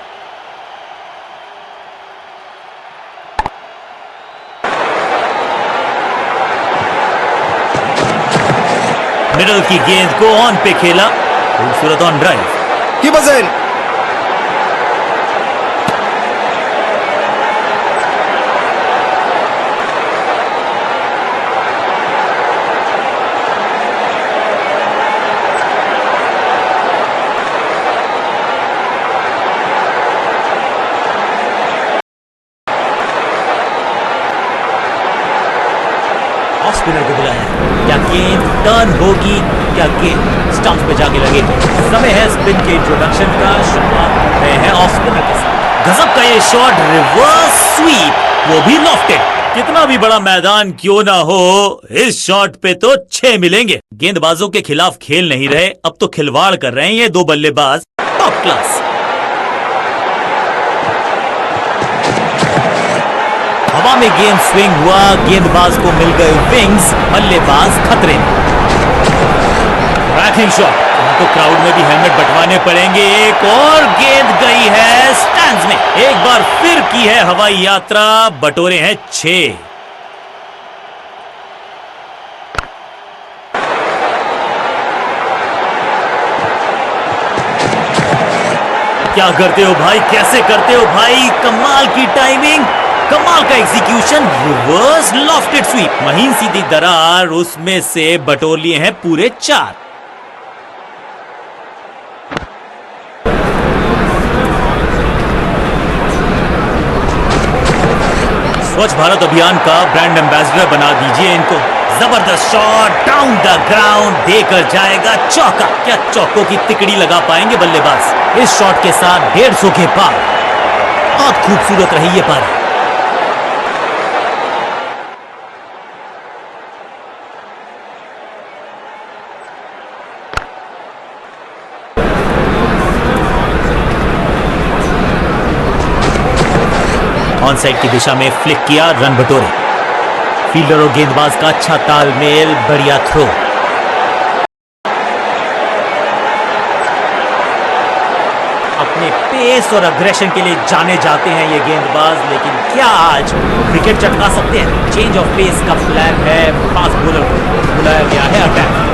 मिडल की गेंद को ऑन पे खेला, खूबसूरत on drive. He was in. Off spinner को बुलाया। क्या गेंद टर्न होगी? क्या गेंद स्टंप्स पे जाके लगेगी? समय है स्पिन के इंट्रोडक्शन का। शुरुआत कर रहे हैं ऑफ स्पिनर के साथ। गजब का ये शॉट, रिवर्स स्वीप, वो भी लॉफ्टेड। कितना भी बड़ा मैदान क्यों ना हो, इस शॉट पे तो 6 मिलेंगे। गेंदबाजों के खिलाफ खेल नहीं रहे, अब तो खिलवाड़ कर रहे हैं ये 2 बल्लेबाज। Top class. हवा में गेंद स्विंग हुआ, गेंदबाज को मिल गए विंग्स, बल्लेबाज खतरे में। बैटिंग शॉट, तो क्राउड में भी हेलमेट बंटवाने पड़ेंगे। एक और गेंद गई है स्टैंड्स में। एक बार फिर की है हवाई यात्रा, बटोरे हैं 6। क्या करते हो भाई, कैसे करते हो भाई? कमाल की टाइमिंग, कमाल का एग्जीक्यूशन, रिवर्स लॉफ्टेड स्वीप, महीन सीधी दरार, उसमें से बटोर लिए हैं पूरे 4। स्वच्छ भारत अभियान का ब्रांड एम्बेसडर बना दीजिए इनको। जबरदस्त शॉट, डाउन द ग्राउंड, देकर जाएगा चौका। क्या चौकों की तिकड़ी लगा पाएंगे बल्लेबाज? इस शॉट के साथ 150 के पार। बहुत खूबसूरत रही ये पारी। ऑन साइड की दिशा में फ्लिक किया, रन बटोरे। फील्डर और गेंदबाज का अच्छा तालमेल, बढ़िया थ्रो। अपने पेस और अग्रेशन के लिए जाने जाते हैं ये गेंदबाज, लेकिन क्या आज विकेट चटका सकते हैं? चेंज ऑफ पेस का प्लान है, फास्ट बॉलर को बुलाया गया है अटैक।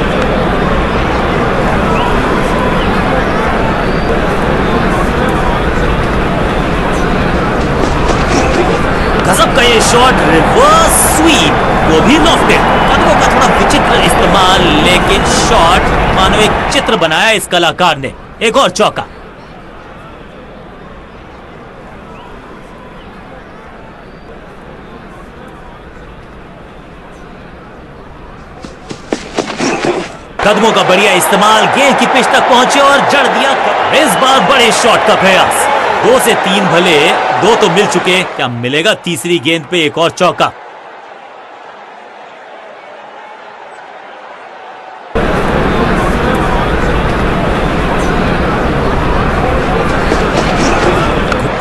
गजब का ये शॉट, रिवर्स स्वीप, वो भी लॉफ्टेड। कदमों का थोड़ा विचित्र इस्तेमाल, लेकिन शॉट मानो एक चित्र बनाया इस कलाकार ने। एक और चौका। कदमों का बढ़िया इस्तेमाल, गेंद की पिच तक पहुंचे और जड़ दिया। इस बार बड़े शॉट का प्रयास। 2 से 3 भले, 2 तो मिल चुके, क्या मिलेगा तीसरी गेंद पे एक और चौका?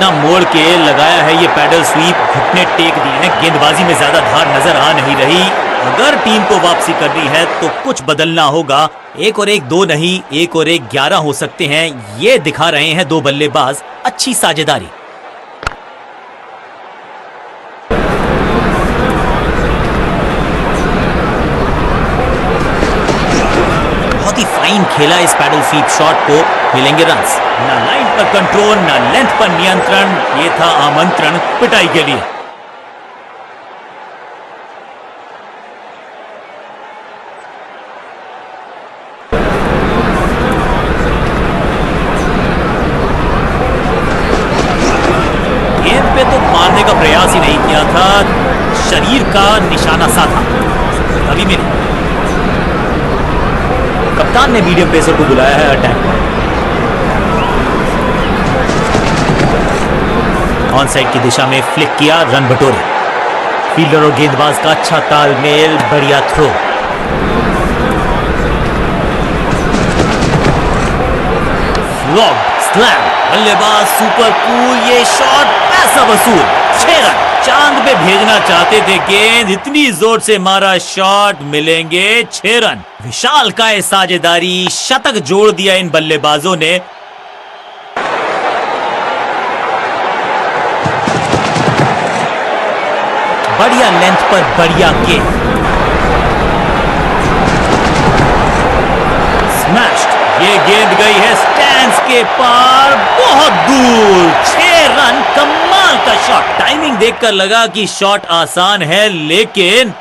घुटना मोड़ के लगाया है ये पैडल स्वीप, घुटने टेक दिए हैं। गेंदबाजी में ज्यादा धार नजर आ नहीं रही। अगर टीम को वापसी करनी है तो कुछ बदलना होगा। 1 और 1 2 नहीं, 1 और 1 11 हो सकते हैं। ये दिखा रहे हैं दो बल्लेबाज अच्छी साझेदारी। बहुत ही फाइन खेला इस पैडल स्वीप शॉट को, मिलेंगे रन्स। ना लाइन पर कंट्रोल, ना लेंथ पर नियंत्रण, ये था आमंत्रण पिटाई के लिए। गेंद पे तो मारने का प्रयास ही नहीं किया था, शरीर का निशाना साधा। अभी मिले कप्तान ने मीडियम पेसर को बुलाया है अटैक पर। ऑन साइड की दिशा में फ्लिक किया, रन बटोरे। फील्डर और गेंदबाज का अच्छा तालमेल, बढ़िया थ्रो। फ्लॉग स्लैम, बल्लेबाज सुपर कूल, ये शॉट पैसा वसूल। 6 रन। चांद पे भेजना चाहते थे गेंद, इतनी जोर से मारा शॉट, मिलेंगे 6 रन। विशाल काय साझेदारी, शतक जोड़ दिया इन बल्लेबाजों ने। बढ़िया लेंथ पर बढ़िया गेंद, स्मैश्ड। ये गेंद गई है स्टैंड्स के पार, बहुत दूर। 6 रन, कमाल का शॉट। टाइमिंग देखकर लगा कि शॉट आसान है, लेकिन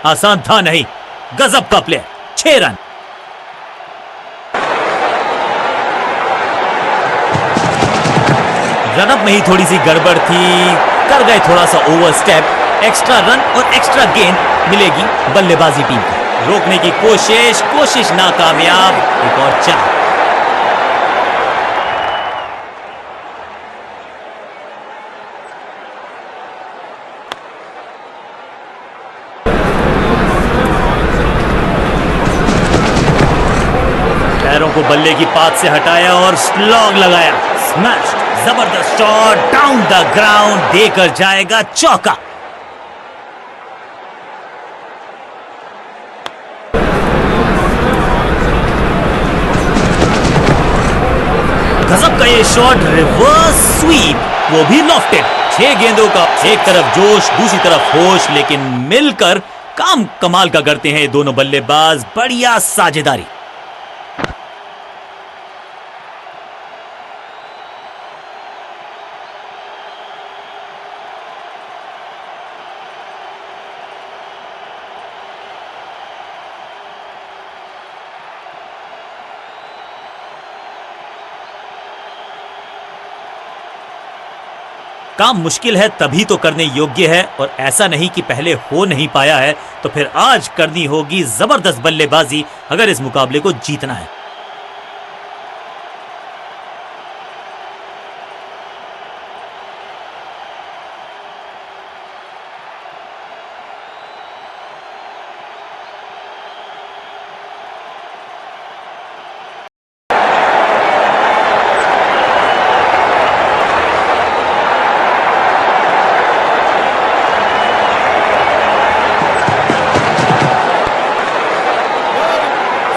आसान था नहीं। गजब का प्ले। 6 रन। रनअप में ही थोड़ी सी गड़बड़ थी, कर गए थोड़ा सा ओवर स्टेप। एक्स्ट्रा रन और एक्स्ट्रा गेंद मिलेगी बल्लेबाजी टीम को। रोकने की कोशिश नाकामयाब। एक और 4। पैरों को बल्ले की पात से हटाया और स्लॉग लगाया। स्मैश, जबरदस्त शॉट, डाउन द ग्राउंड, देकर जाएगा चौका। गजब का ये शॉट, रिवर्स स्वीप, वो भी लॉफ्टेड। 6 गेंदों का, एक तरफ जोश, दूसरी तरफ होश, लेकिन मिलकर काम कमाल का करते हैं ये दोनों बल्लेबाज। बढ़िया साझेदारी। काम मुश्किल है तभी तो करने योग्य है, और ऐसा नहीं कि पहले हो नहीं पाया है तो फिर आज करनी होगी जबरदस्त बल्लेबाजी अगर इस मुकाबले को जीतना है।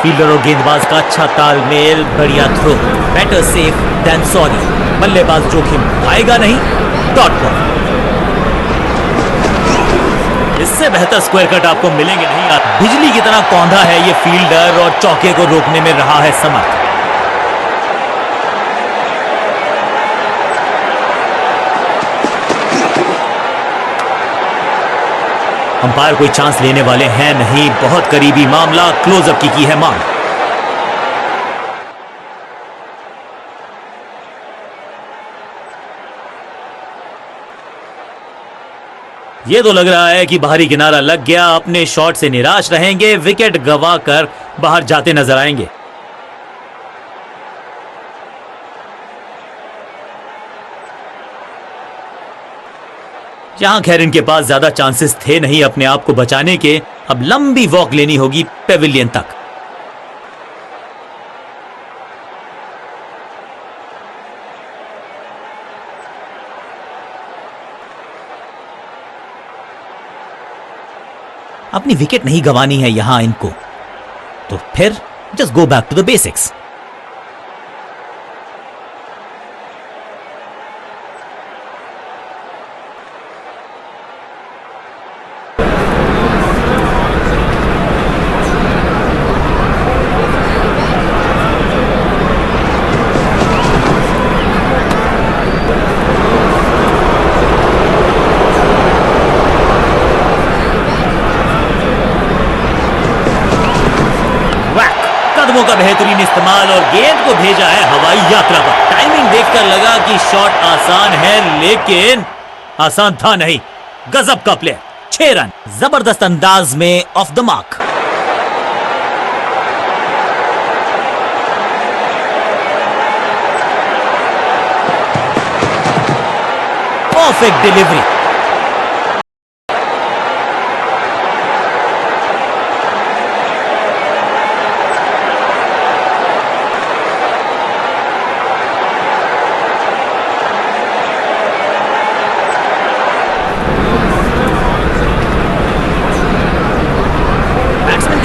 फील्डर और गेंदबाज का अच्छा तालमेल, बढ़िया throw. Better safe than sorry. बल्लेबाज जोखिम आएगा नहीं। Dot ball. इससे बेहतर स्क्वायर कट आपको मिलेंगे नहीं। बिजली की तरह कौंधा है ये फील्डर और चौके को रोकने में रहा है समर्थ। अंपायर कोई चांस लेने वाले हैं नहीं, बहुत करीबी मामला, क्लोजअप की है मांग। ये तो लग रहा है कि बाहरी किनारा लग गया, अपने शॉट से निराश रहेंगे, विकेट गंवाकर बाहर जाते नजर आएंगे। यहां खैर इनके पास ज्यादा चांसेस थे नहीं अपने आप को बचाने के। अब लंबी वॉक लेनी होगी पेविलियन तक। अपनी विकेट नहीं गंवानी है यहां इनको, तो फिर just go back to the basics. कदमों का बेहतरीन इस्तेमाल और गेंद को भेजा है हवाई यात्रा पर। टाइमिंग देखकर लगा कि शॉट आसान है, लेकिन आसान था नहीं। गजब का प्लेयर, 6 रन जबरदस्त अंदाज में of the mark. Perfect delivery.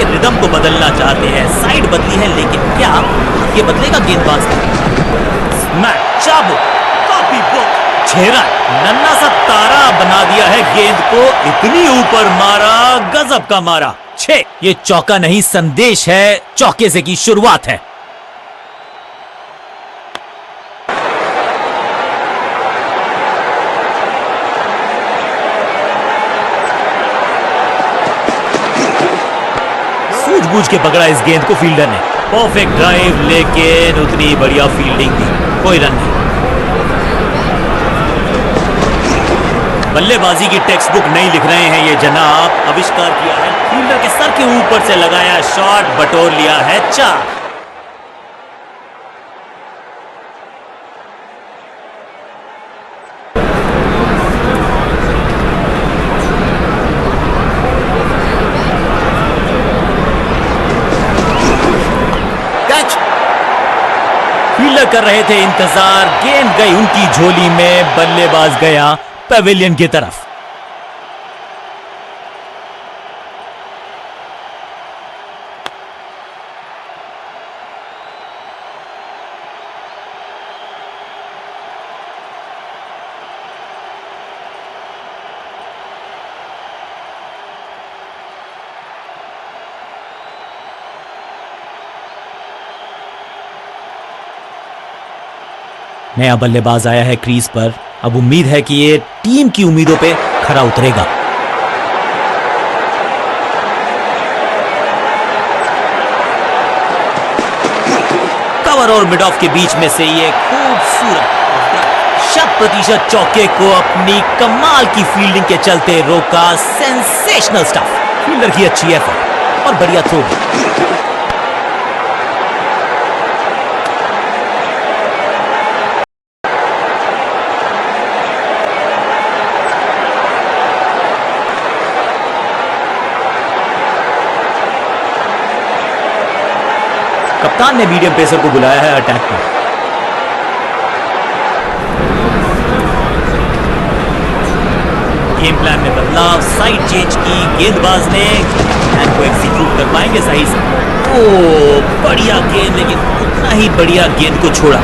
Rhythm को बदलना चाहते हैं, साइड बदली है, लेकिन क्या ये बदलेगा गेंदबाज? स्मैक चाबू कॉपी बुक 6 रन। नन्ना सा तारा बना दिया है गेंद को, इतनी ऊपर मारा, गजब का मारा। 6। ये चौका नहीं संदेश है, चौके से की शुरुआत है। सूझबूझ के पकड़ा इस गेंद को फील्डर ने। परफेक्ट ड्राइव, लेकिन उतनी बढ़िया फील्डिंग थी, कोई रन नहीं। बल्लेबाजी की टेक्स्ट बुक नहीं लिख रहे हैं ये जनाब। आविष्कार किया है, फील्डर के सर के ऊपर से लगाया शॉट, बटोर लिया है 4। फील्डर कर रहे थे इंतजार, गेंद गई उनकी झोली में, बल्लेबाज गया पवेलियन की तरफ। नया बल्लेबाज आया है क्रीज पर। अब उम्मीद है कि ये टीम की उम्मीदों पे खरा उतरेगा। कवर और मिड ऑफ के बीच में से ये खूबसूरत 100% चौके को अपनी कमाल की फील्डिंग के चलते रोका। Sensational stuff. फील्डर की अच्छी एफर्ट और बढ़िया थ्रो। कप्तान ने मीडियम पेसर को बुलाया है अटैक पर। गेम प्लान में बदलाव, साइड चेंज की, गेंदबाज ने प्लान को एग्जीक्यूट कर पाएंगे सही से। ओ बढ़िया गेंद, लेकिन उतना ही बढ़िया गेंद को छोड़ा।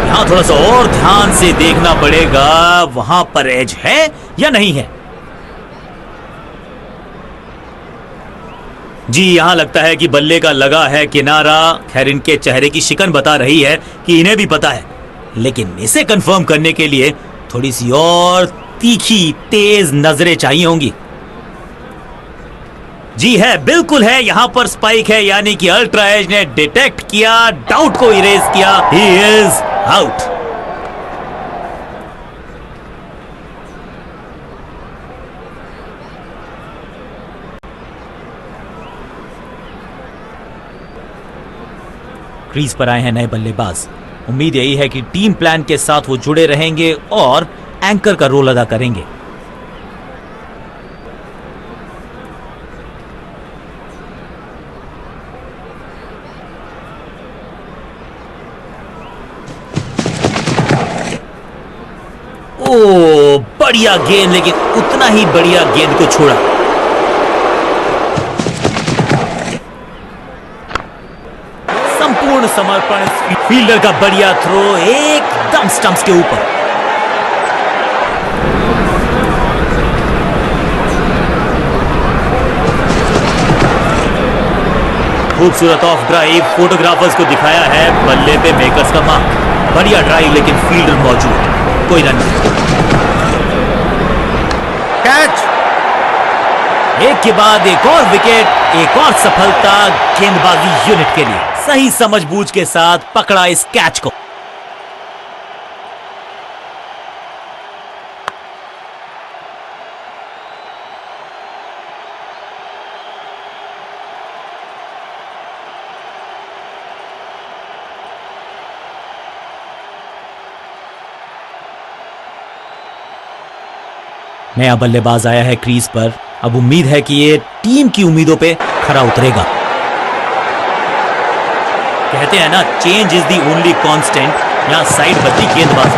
यहां थोड़ा सा और ध्यान से देखना पड़ेगा, वहां पर एज है या नहीं है। जी यहां लगता है कि बल्ले का लगा है किनारा। खैर इनके चेहरे की शिकन बता रही है कि इन्हें भी पता है, लेकिन इसे कंफर्म करने के लिए थोड़ी सी और तीखी तेज नजरें चाहिए होंगी। जी है, बिल्कुल है, यहां पर स्पाइक है, यानी कि अल्ट्रा एज ने डिटेक्ट किया, डाउट को इरेज किया। He is out. क्रीज पर आए हैं नए बल्लेबाज। उम्मीद यही है कि टीम प्लान के साथ वो जुड़े रहेंगे और एंकर का रोल अदा करेंगे। ओ बढ़िया गेंद, लेकिन उतना ही बढ़िया गेंद को छोड़ा। संपूर्ण समर्पण, फील्डर का बढ़िया थ्रो एकदम स्टंप्स के ऊपर। खूबसूरत ऑफ ड्राइव, फोटोग्राफर्स को दिखाया है बल्ले पे मेकर्स का मार्क। बढ़िया ड्राइव, लेकिन फील्डर मौजूद, कोई रन नहीं। कैच। एक के बाद एक और विकेट, एक और सफलता गेंदबाजी यूनिट के लिए। सही समझबूझ के साथ पकड़ा इस कैच को। नया बल्लेबाज आया है क्रीज पर। अब उम्मीद है कि ये टीम की उम्मीदों पे खरा उतरेगा। कहते हैं ना, change is the only constant. यहां साइड बदली गेंदबाज,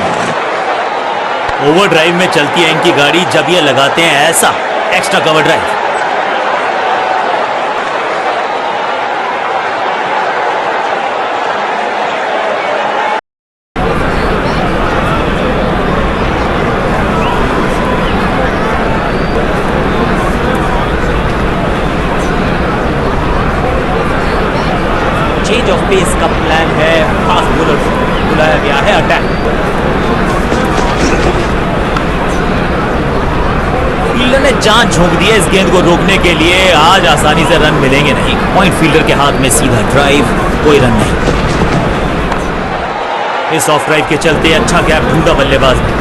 ओवर ड्राइव में चलती है इनकी गाड़ी जब ये लगाते हैं ऐसा extra cover drive. Change of pace का प्लान है, फास्ट बॉलर बुलाया गया है अटैक। फील्डर ने जान झोंक दी है इस गेंद को रोकने के लिए। आज आसानी से रन मिलेंगे नहीं। पॉइंट फील्डर के हाथ में, सीधा ड्राइव, कोई रन नहीं। इस ऑफ ड्राइव के चलते अच्छा गैप ढूंढा बल्लेबाज ने।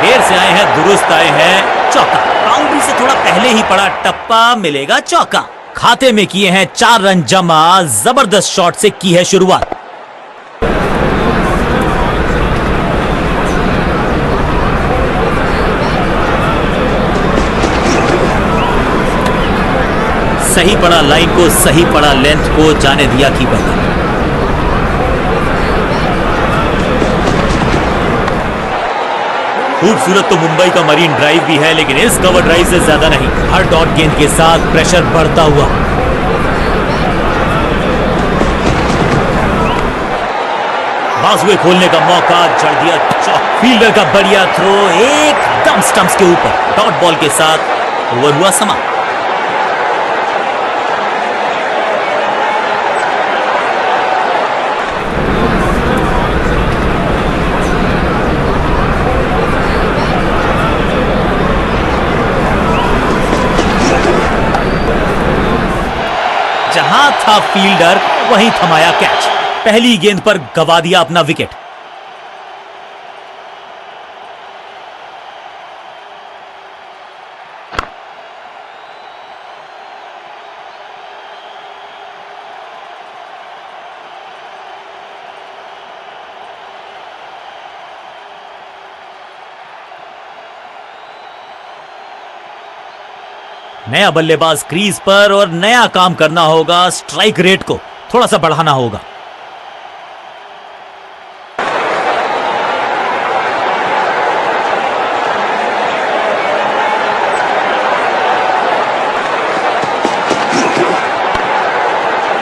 देर से आए हैं, दुरुस्त आए हैं, चौका। बाउंड्री से थोड़ा पहले ही पड़ा टप्पा, मिलेगा चौका। खाते में किए हैं 4 रन जमा। जबरदस्त शॉट से की है शुरुआत। सही पड़ा लाइन को, सही पड़ा लेंथ को, जाने दिया कीपर ने। खूबसूरत तो मुंबई का मरीन ड्राइव भी है, लेकिन इस कवर ड्राइव से ज्यादा नहीं। हर डॉट गेंद के साथ प्रेशर बढ़ता हुआ। बाजुए खोलने का मौका, जड़ दिया चौक। फील्डर का बढ़िया थ्रो एकदम स्टंप्स के ऊपर। डॉट बॉल के साथ ओवर हुआ समाप्त। जहां था फील्डर वहीं थमाया कैच। पहली गेंद पर गवा दिया अपना विकेट। नया बल्लेबाज क्रीज पर और नया काम करना होगा। स्ट्राइक रेट को थोड़ा सा बढ़ाना होगा।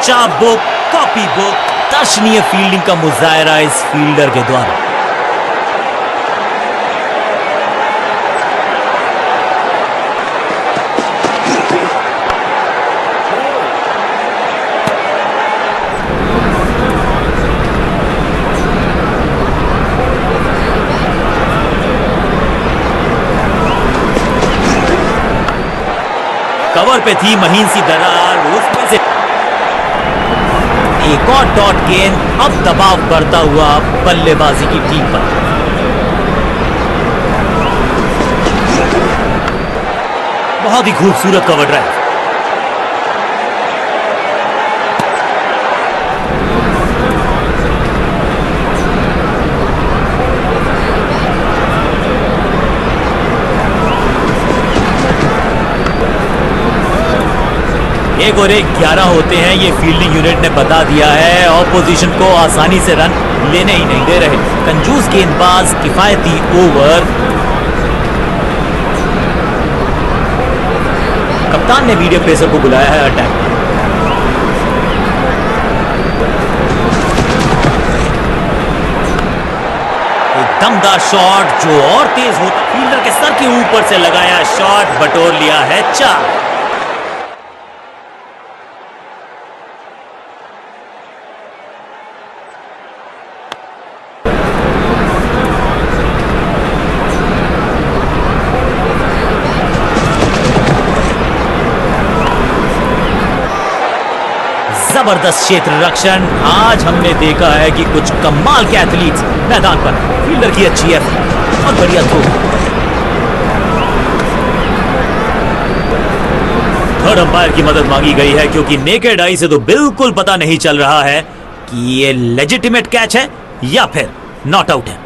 चाबुक, कॉपी बुक, दर्शनीय फील्डिंग का मुजाहरा इस फील्डर के द्वारा। कवर पे थी महीन सी दरार, उसमें से एक और डॉट गेंद। अब दबाव बढ़ता हुआ बल्लेबाजी की टीम पर। बहुत ही खूबसूरत कवर ड्राइव। एक और एक 11 होते हैं, ये फील्डिंग यूनिट ने बता दिया है। ऑपोजिशन को आसानी से रन लेने ही नहीं दे रहे। कंजूस गेंदबाज, किफायती ओवर। कप्तान ने मीडियम पेसर को बुलाया है अटैक। एक दमदार शॉट जो और तेज होता, फील्डर के सर के ऊपर से लगाया शॉट, बटोर लिया है 4। जबरदस्त क्षेत्र रक्षण। आज हमने देखा है कि कुछ कमाल के एथलीट्स मैदान पर। फील्डर की अच्छी है और बढ़िया थ्रो। थर्ड अंपायर की मदद मांगी गई है क्योंकि नेकेड आई से तो बिल्कुल पता नहीं चल रहा है कि ये लेजिटिमेट कैच है या फिर नॉट आउट है।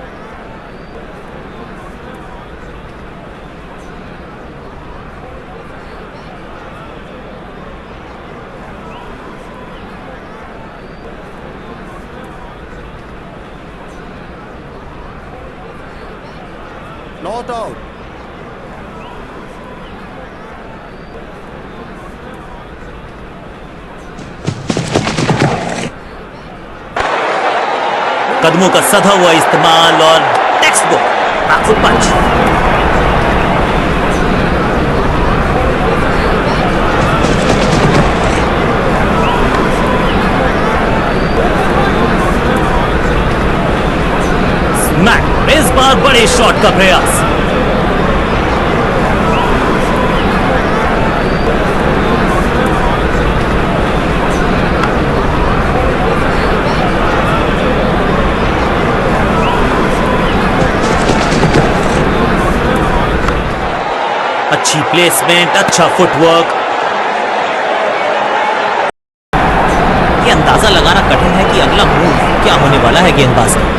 Not out. कदमों का सधा हुआ इस्तेमाल और टेक्स्ट बुक बैकफुट पंच। स्मैक। इस बार बड़े शॉट का प्रयास। अच्छी प्लेसमेंट, अच्छा फुटवर्क। ये अंदाजा लगाना कठिन है कि अगला मूव क्या होने वाला है गेंदबाज का।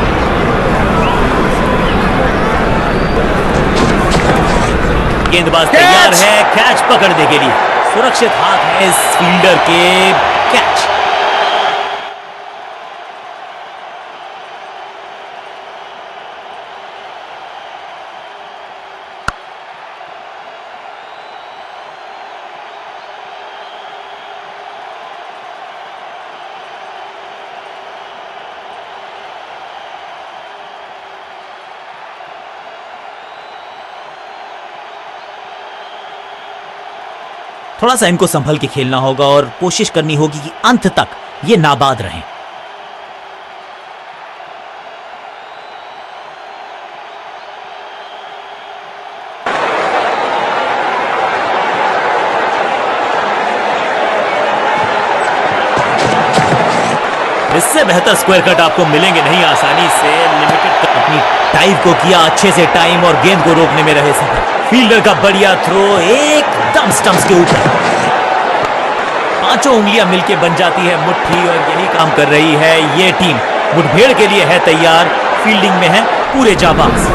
गेंदबाज तैयार है कैच पकड़ने के लिए। सुरक्षित हाथ है इस फील्डर के। कैच। थोड़ा सा इनको संभल के खेलना होगा और कोशिश करनी होगी कि अंत तक ये नाबाद रहें। इससे बेहतर स्क्वायर कट आपको मिलेंगे नहीं आसानी से। लिमिटेड अपनी टाइप को किया अच्छे से टाइम और गेंद को रोकने में रहे सफल। फील्डर का बढ़िया थ्रो एकदम स्टंप्स के ऊपर। पांचों उंगलियां मिलके बन जाती है मुट्ठी और यही काम कर रही है ये टीम। मुठभेड़ के लिए है तैयार। फील्डिंग में है पूरे जाबाज।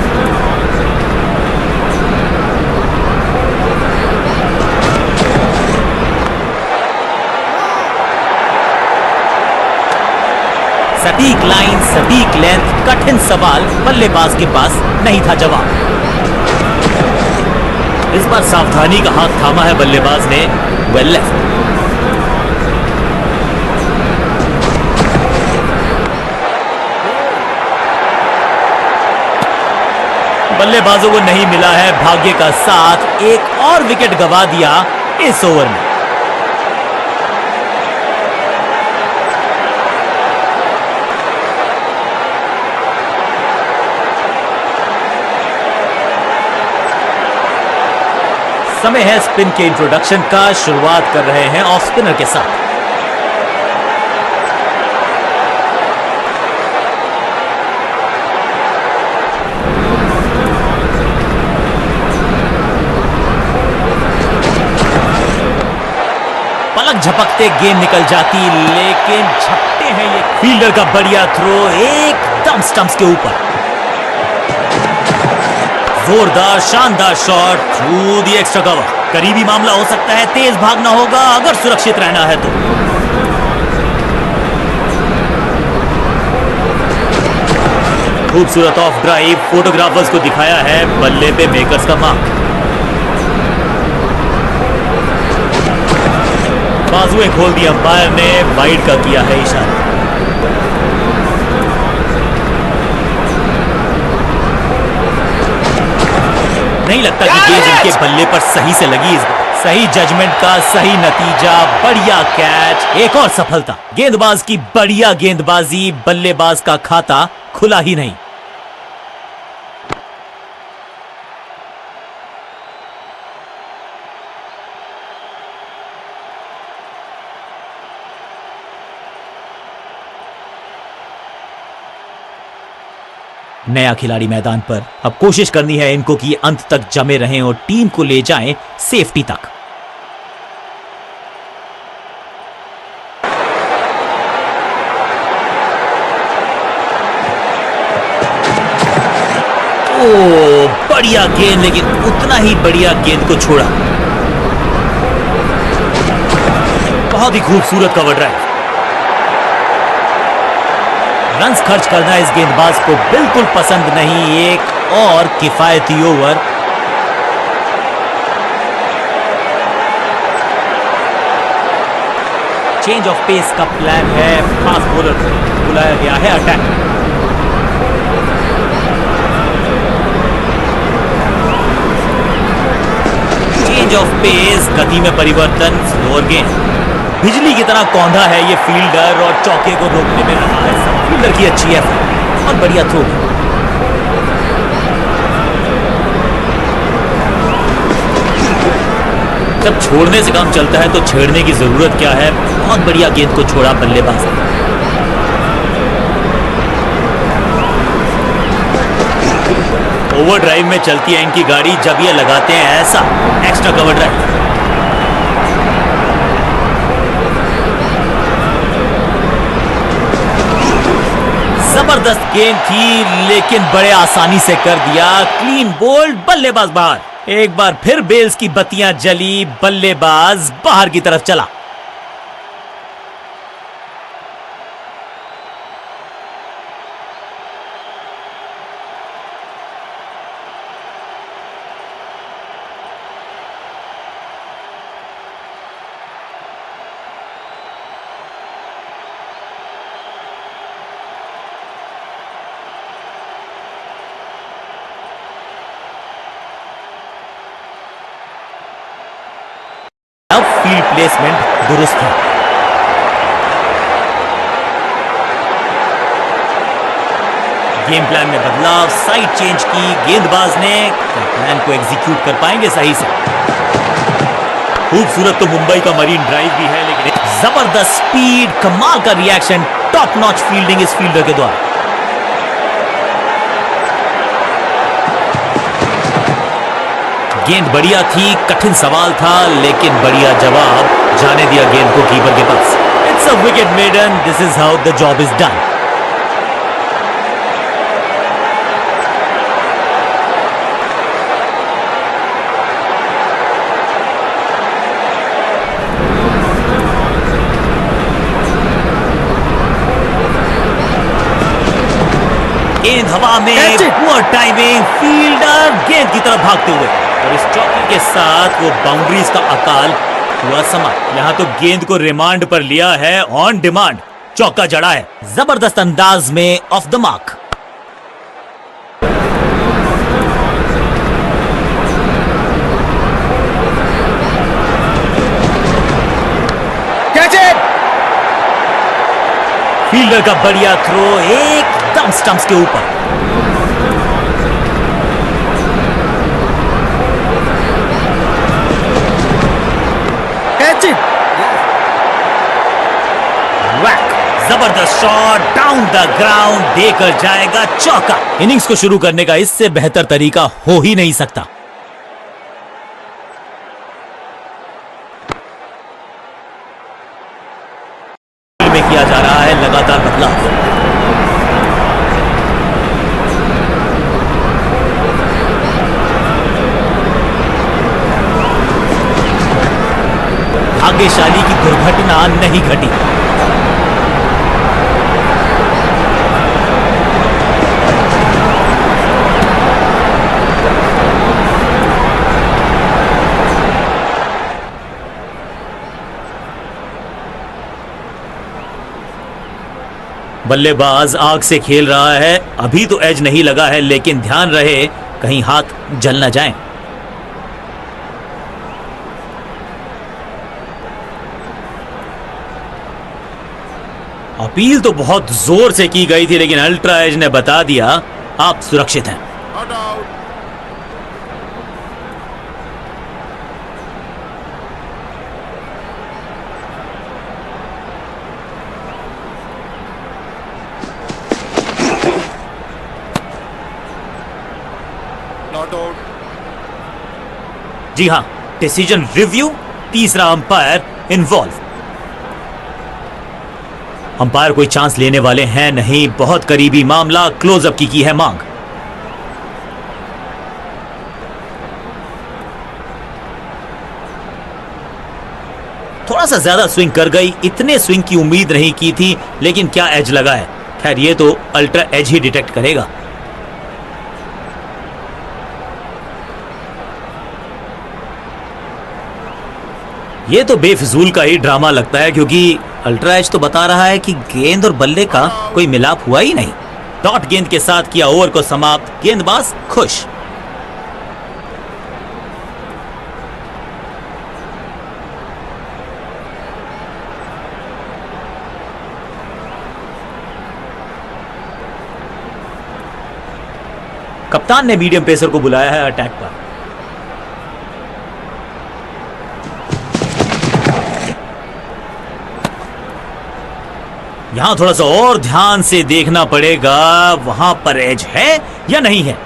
सटीक लाइन, सटीक लेंथ, कठिन सवाल बल्लेबाज के पास नहीं था जवाब। इस बार सावधानी का हाथ थामा है बल्लेबाज ने। Well left. बल्लेबाजों को नहीं मिला है भाग्य का साथ। एक और विकेट गंवा दिया इस ओवर में। समय है स्पिन के इंट्रोडक्शन का। शुरुआत कर रहे हैं ऑफ स्पिनर के साथ। पलक झपकते गेंद निकल जाती, लेकिन झपटे हैं ये। फील्डर का बढ़िया थ्रो एकदम स्टंप्स के ऊपर। जोरदार शानदार shot through the extra cover. करीबी मामला हो सकता है, तेज भागना होगा अगर सुरक्षित रहना है तो। खूबसूरत ऑफ ड्राइव, फोटोग्राफर्स को दिखाया है बल्ले पे मेकर्स का मार्क। बाजुएं खोल दी अंपायर ने, वाइड का किया है इशारा। नहीं लगता कि गेंद इनके बल्ले पर सही से लगी इस बार। सही जजमेंट का सही नतीजा, बढ़िया कैच, एक और सफलता। गेंदबाज की बढ़िया गेंदबाजी, बल्लेबाज का खाता खुला ही नहीं। नया खिलाड़ी मैदान पर, अब कोशिश करनी है इनको कि अंत तक जमे रहें और टीम को ले जाएं सेफ्टी तक। ओ बढ़िया गेंद, लेकिन उतना ही बढ़िया गेंद को छोड़ा। बहुत ही खूबसूरत कवर ड्राइव। रन्स खर्च करना इस गेंदबाज को बिल्कुल पसंद नहीं। एक और किफायती ओवर। चेंज ऑफ पेस का प्लान है, फास्ट बॉलर को बुलाया गया है अटैक। चेंज ऑफ पेस, गति में परिवर्तन, स्लोअर गेंद। बिजली की तरह कौंधा है ये फील्डर और चौके को रोकने में रहा है। फील्डर की अच्छी है और बढ़िया थ्रो। जब छोड़ने से काम चलता है तो छेड़ने की जरूरत क्या है। बहुत बढ़िया गेंद को छोड़ा बल्लेबाज। ओवर ड्राइव में चलती है इनकी गाड़ी जब ये लगाते हैं ऐसा एक्स्ट्रा कवर ड्राइव। जबरदस्त गेंद थी लेकिन बड़े आसानी से कर दिया। क्लीन बोल्ड, बल्लेबाज बाहर। एक बार फिर बेल्स की बत्तियां जली, बल्लेबाज बाहर की तरफ चला। अब फील्ड प्लेसमेंट दुरुस्त है। गेम प्लान में बदलाव, साइड चेंज की गेंदबाज ने। क्या प्लान को एग्जीक्यूट कर पाएंगे सही से? खूबसूरत तो मुंबई का मरीन ड्राइव भी है, लेकिन जबरदस्त स्पीड, कमाल का रिएक्शन, टॉप नॉच फील्डिंग इस फील्डर के द्वारा। गेंद बढ़िया थी, कठिन सवाल था लेकिन बढ़िया जवाब। जाने दिया गेंद को कीपर के पास। It's a wicket maiden, this is how the job is done. गेंद हवा में, पुअर टाइमिंग, फील्डर गेंद की तरफ भागते हुए, और इस चौके के साथ वो बाउंड्रीज का अकाल हुआ समाप्त। यहां तो गेंद को रिमांड पर लिया है, ऑन डिमांड चौका जड़ा है जबरदस्त अंदाज में, of the mark. Catch it! Fielder का बढ़िया थ्रो एकदम स्टंप्स के ऊपर। जबरदस्त शॉट, डाउन द ग्राउंड, देकर जाएगा चौका। इनिंग्स को शुरू करने का इससे बेहतर तरीका हो ही नहीं सकता। में किया जा रहा है लगातार बदलाव। भाग्यशाली की दुर्घटना नहीं घटी। बल्लेबाज आग से खेल रहा है। अभी तो एज नहीं लगा है, लेकिन ध्यान रहे कहीं हाथ जल न जाएं। अपील तो बहुत जोर से की गई थी, लेकिन अल्ट्रा एज ने बता दिया आप सुरक्षित हैं। जी हां, डिसीजन रिव्यू, तीसरा अंपायर इन्वॉल्व। अंपायर कोई चांस लेने वाले हैं नहीं, बहुत करीबी मामला, क्लोजअप की है मांग। थोड़ा सा ज्यादा स्विंग कर गई, इतने स्विंग की उम्मीद नहीं की थी, लेकिन क्या एज लगा है। खैर ये तो अल्ट्रा एज ही डिटेक्ट करेगा। ये तो बेफिजूल का ही ड्रामा लगता है, क्योंकि अल्ट्रा एज तो बता रहा है कि गेंद और बल्ले का कोई मिलाप हुआ ही नहीं। डॉट गेंद के साथ किया ओवर को समाप्त, गेंदबाज खुश। कप्तान ने मीडियम पेसर को बुलाया है अटैक पर। यहां थोड़ा सा और ध्यान से देखना पड़ेगा, वहां पर एज है या नहीं है।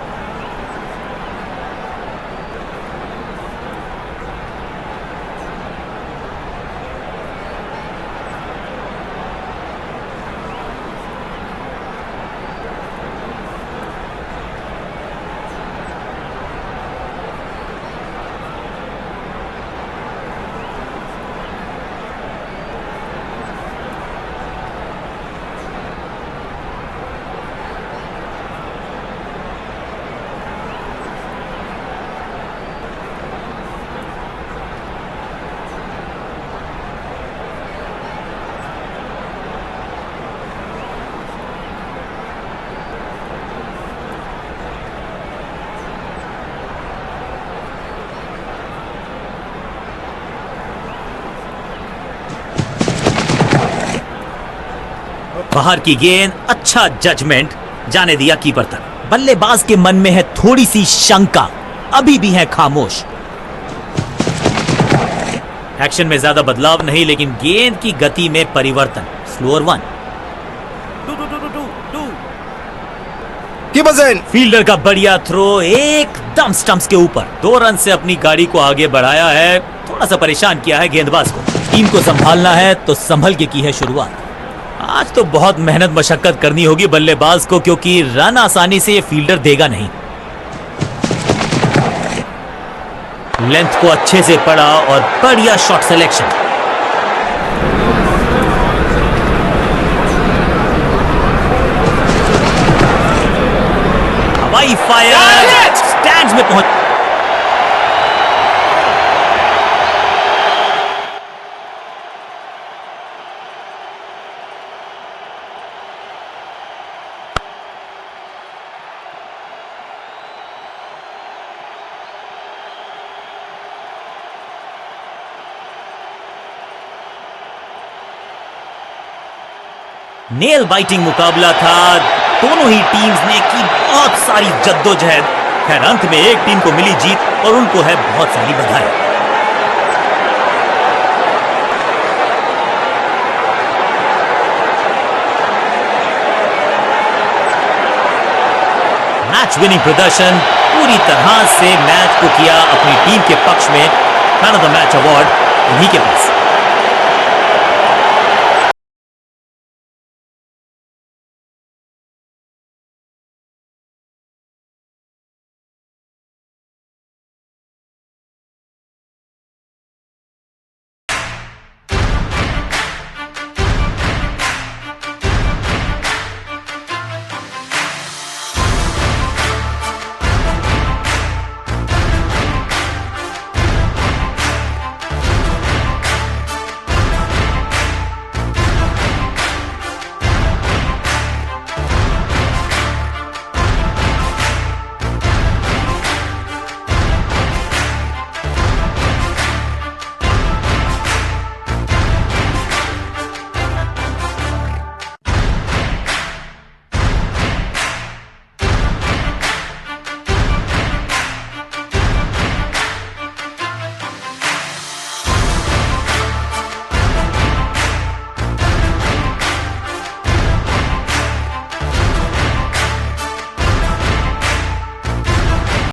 बाहर की गेंद, अच्छा जजमेंट, जाने दिया कीपर तक। बल्लेबाज के मन में है थोड़ी सी शंका, अभी भी है खामोश। एक्शन में ज्यादा बदलाव नहीं, लेकिन गेंद की गति में परिवर्तन। Slower one. फील्डर का बढ़िया थ्रो, एकदम स्टंप्स के ऊपर। 2 रन से अपनी गाड़ी को आगे बढ़ाया है। थोड़ा सा परेशान किया है गेंदबाज को। टीम को संभालना है तो संभल के की है शुरुआत। आज तो बहुत मेहनत मशक्कत करनी होगी बल्लेबाज को, क्योंकि रन आसानी से ये फील्डर देगा नहीं। लेंथ को अच्छे से पढ़ा और बढ़िया शॉट सिलेक्शन। हवाई फायर, स्टैंड्स में पहुंच। नेल बाइटिंग मुकाबला था। दोनों ही टीम्स ने की बहुत सारी जद्दोजहद। खैर अंत में एक टीम को मिली जीत और उनको है बहुत सारी बधाई। मैच विनिंग प्रदर्शन, पूरी तरह से मैच को किया अपनी टीम के पक्ष में। Man of the match award इन्हीं के पास।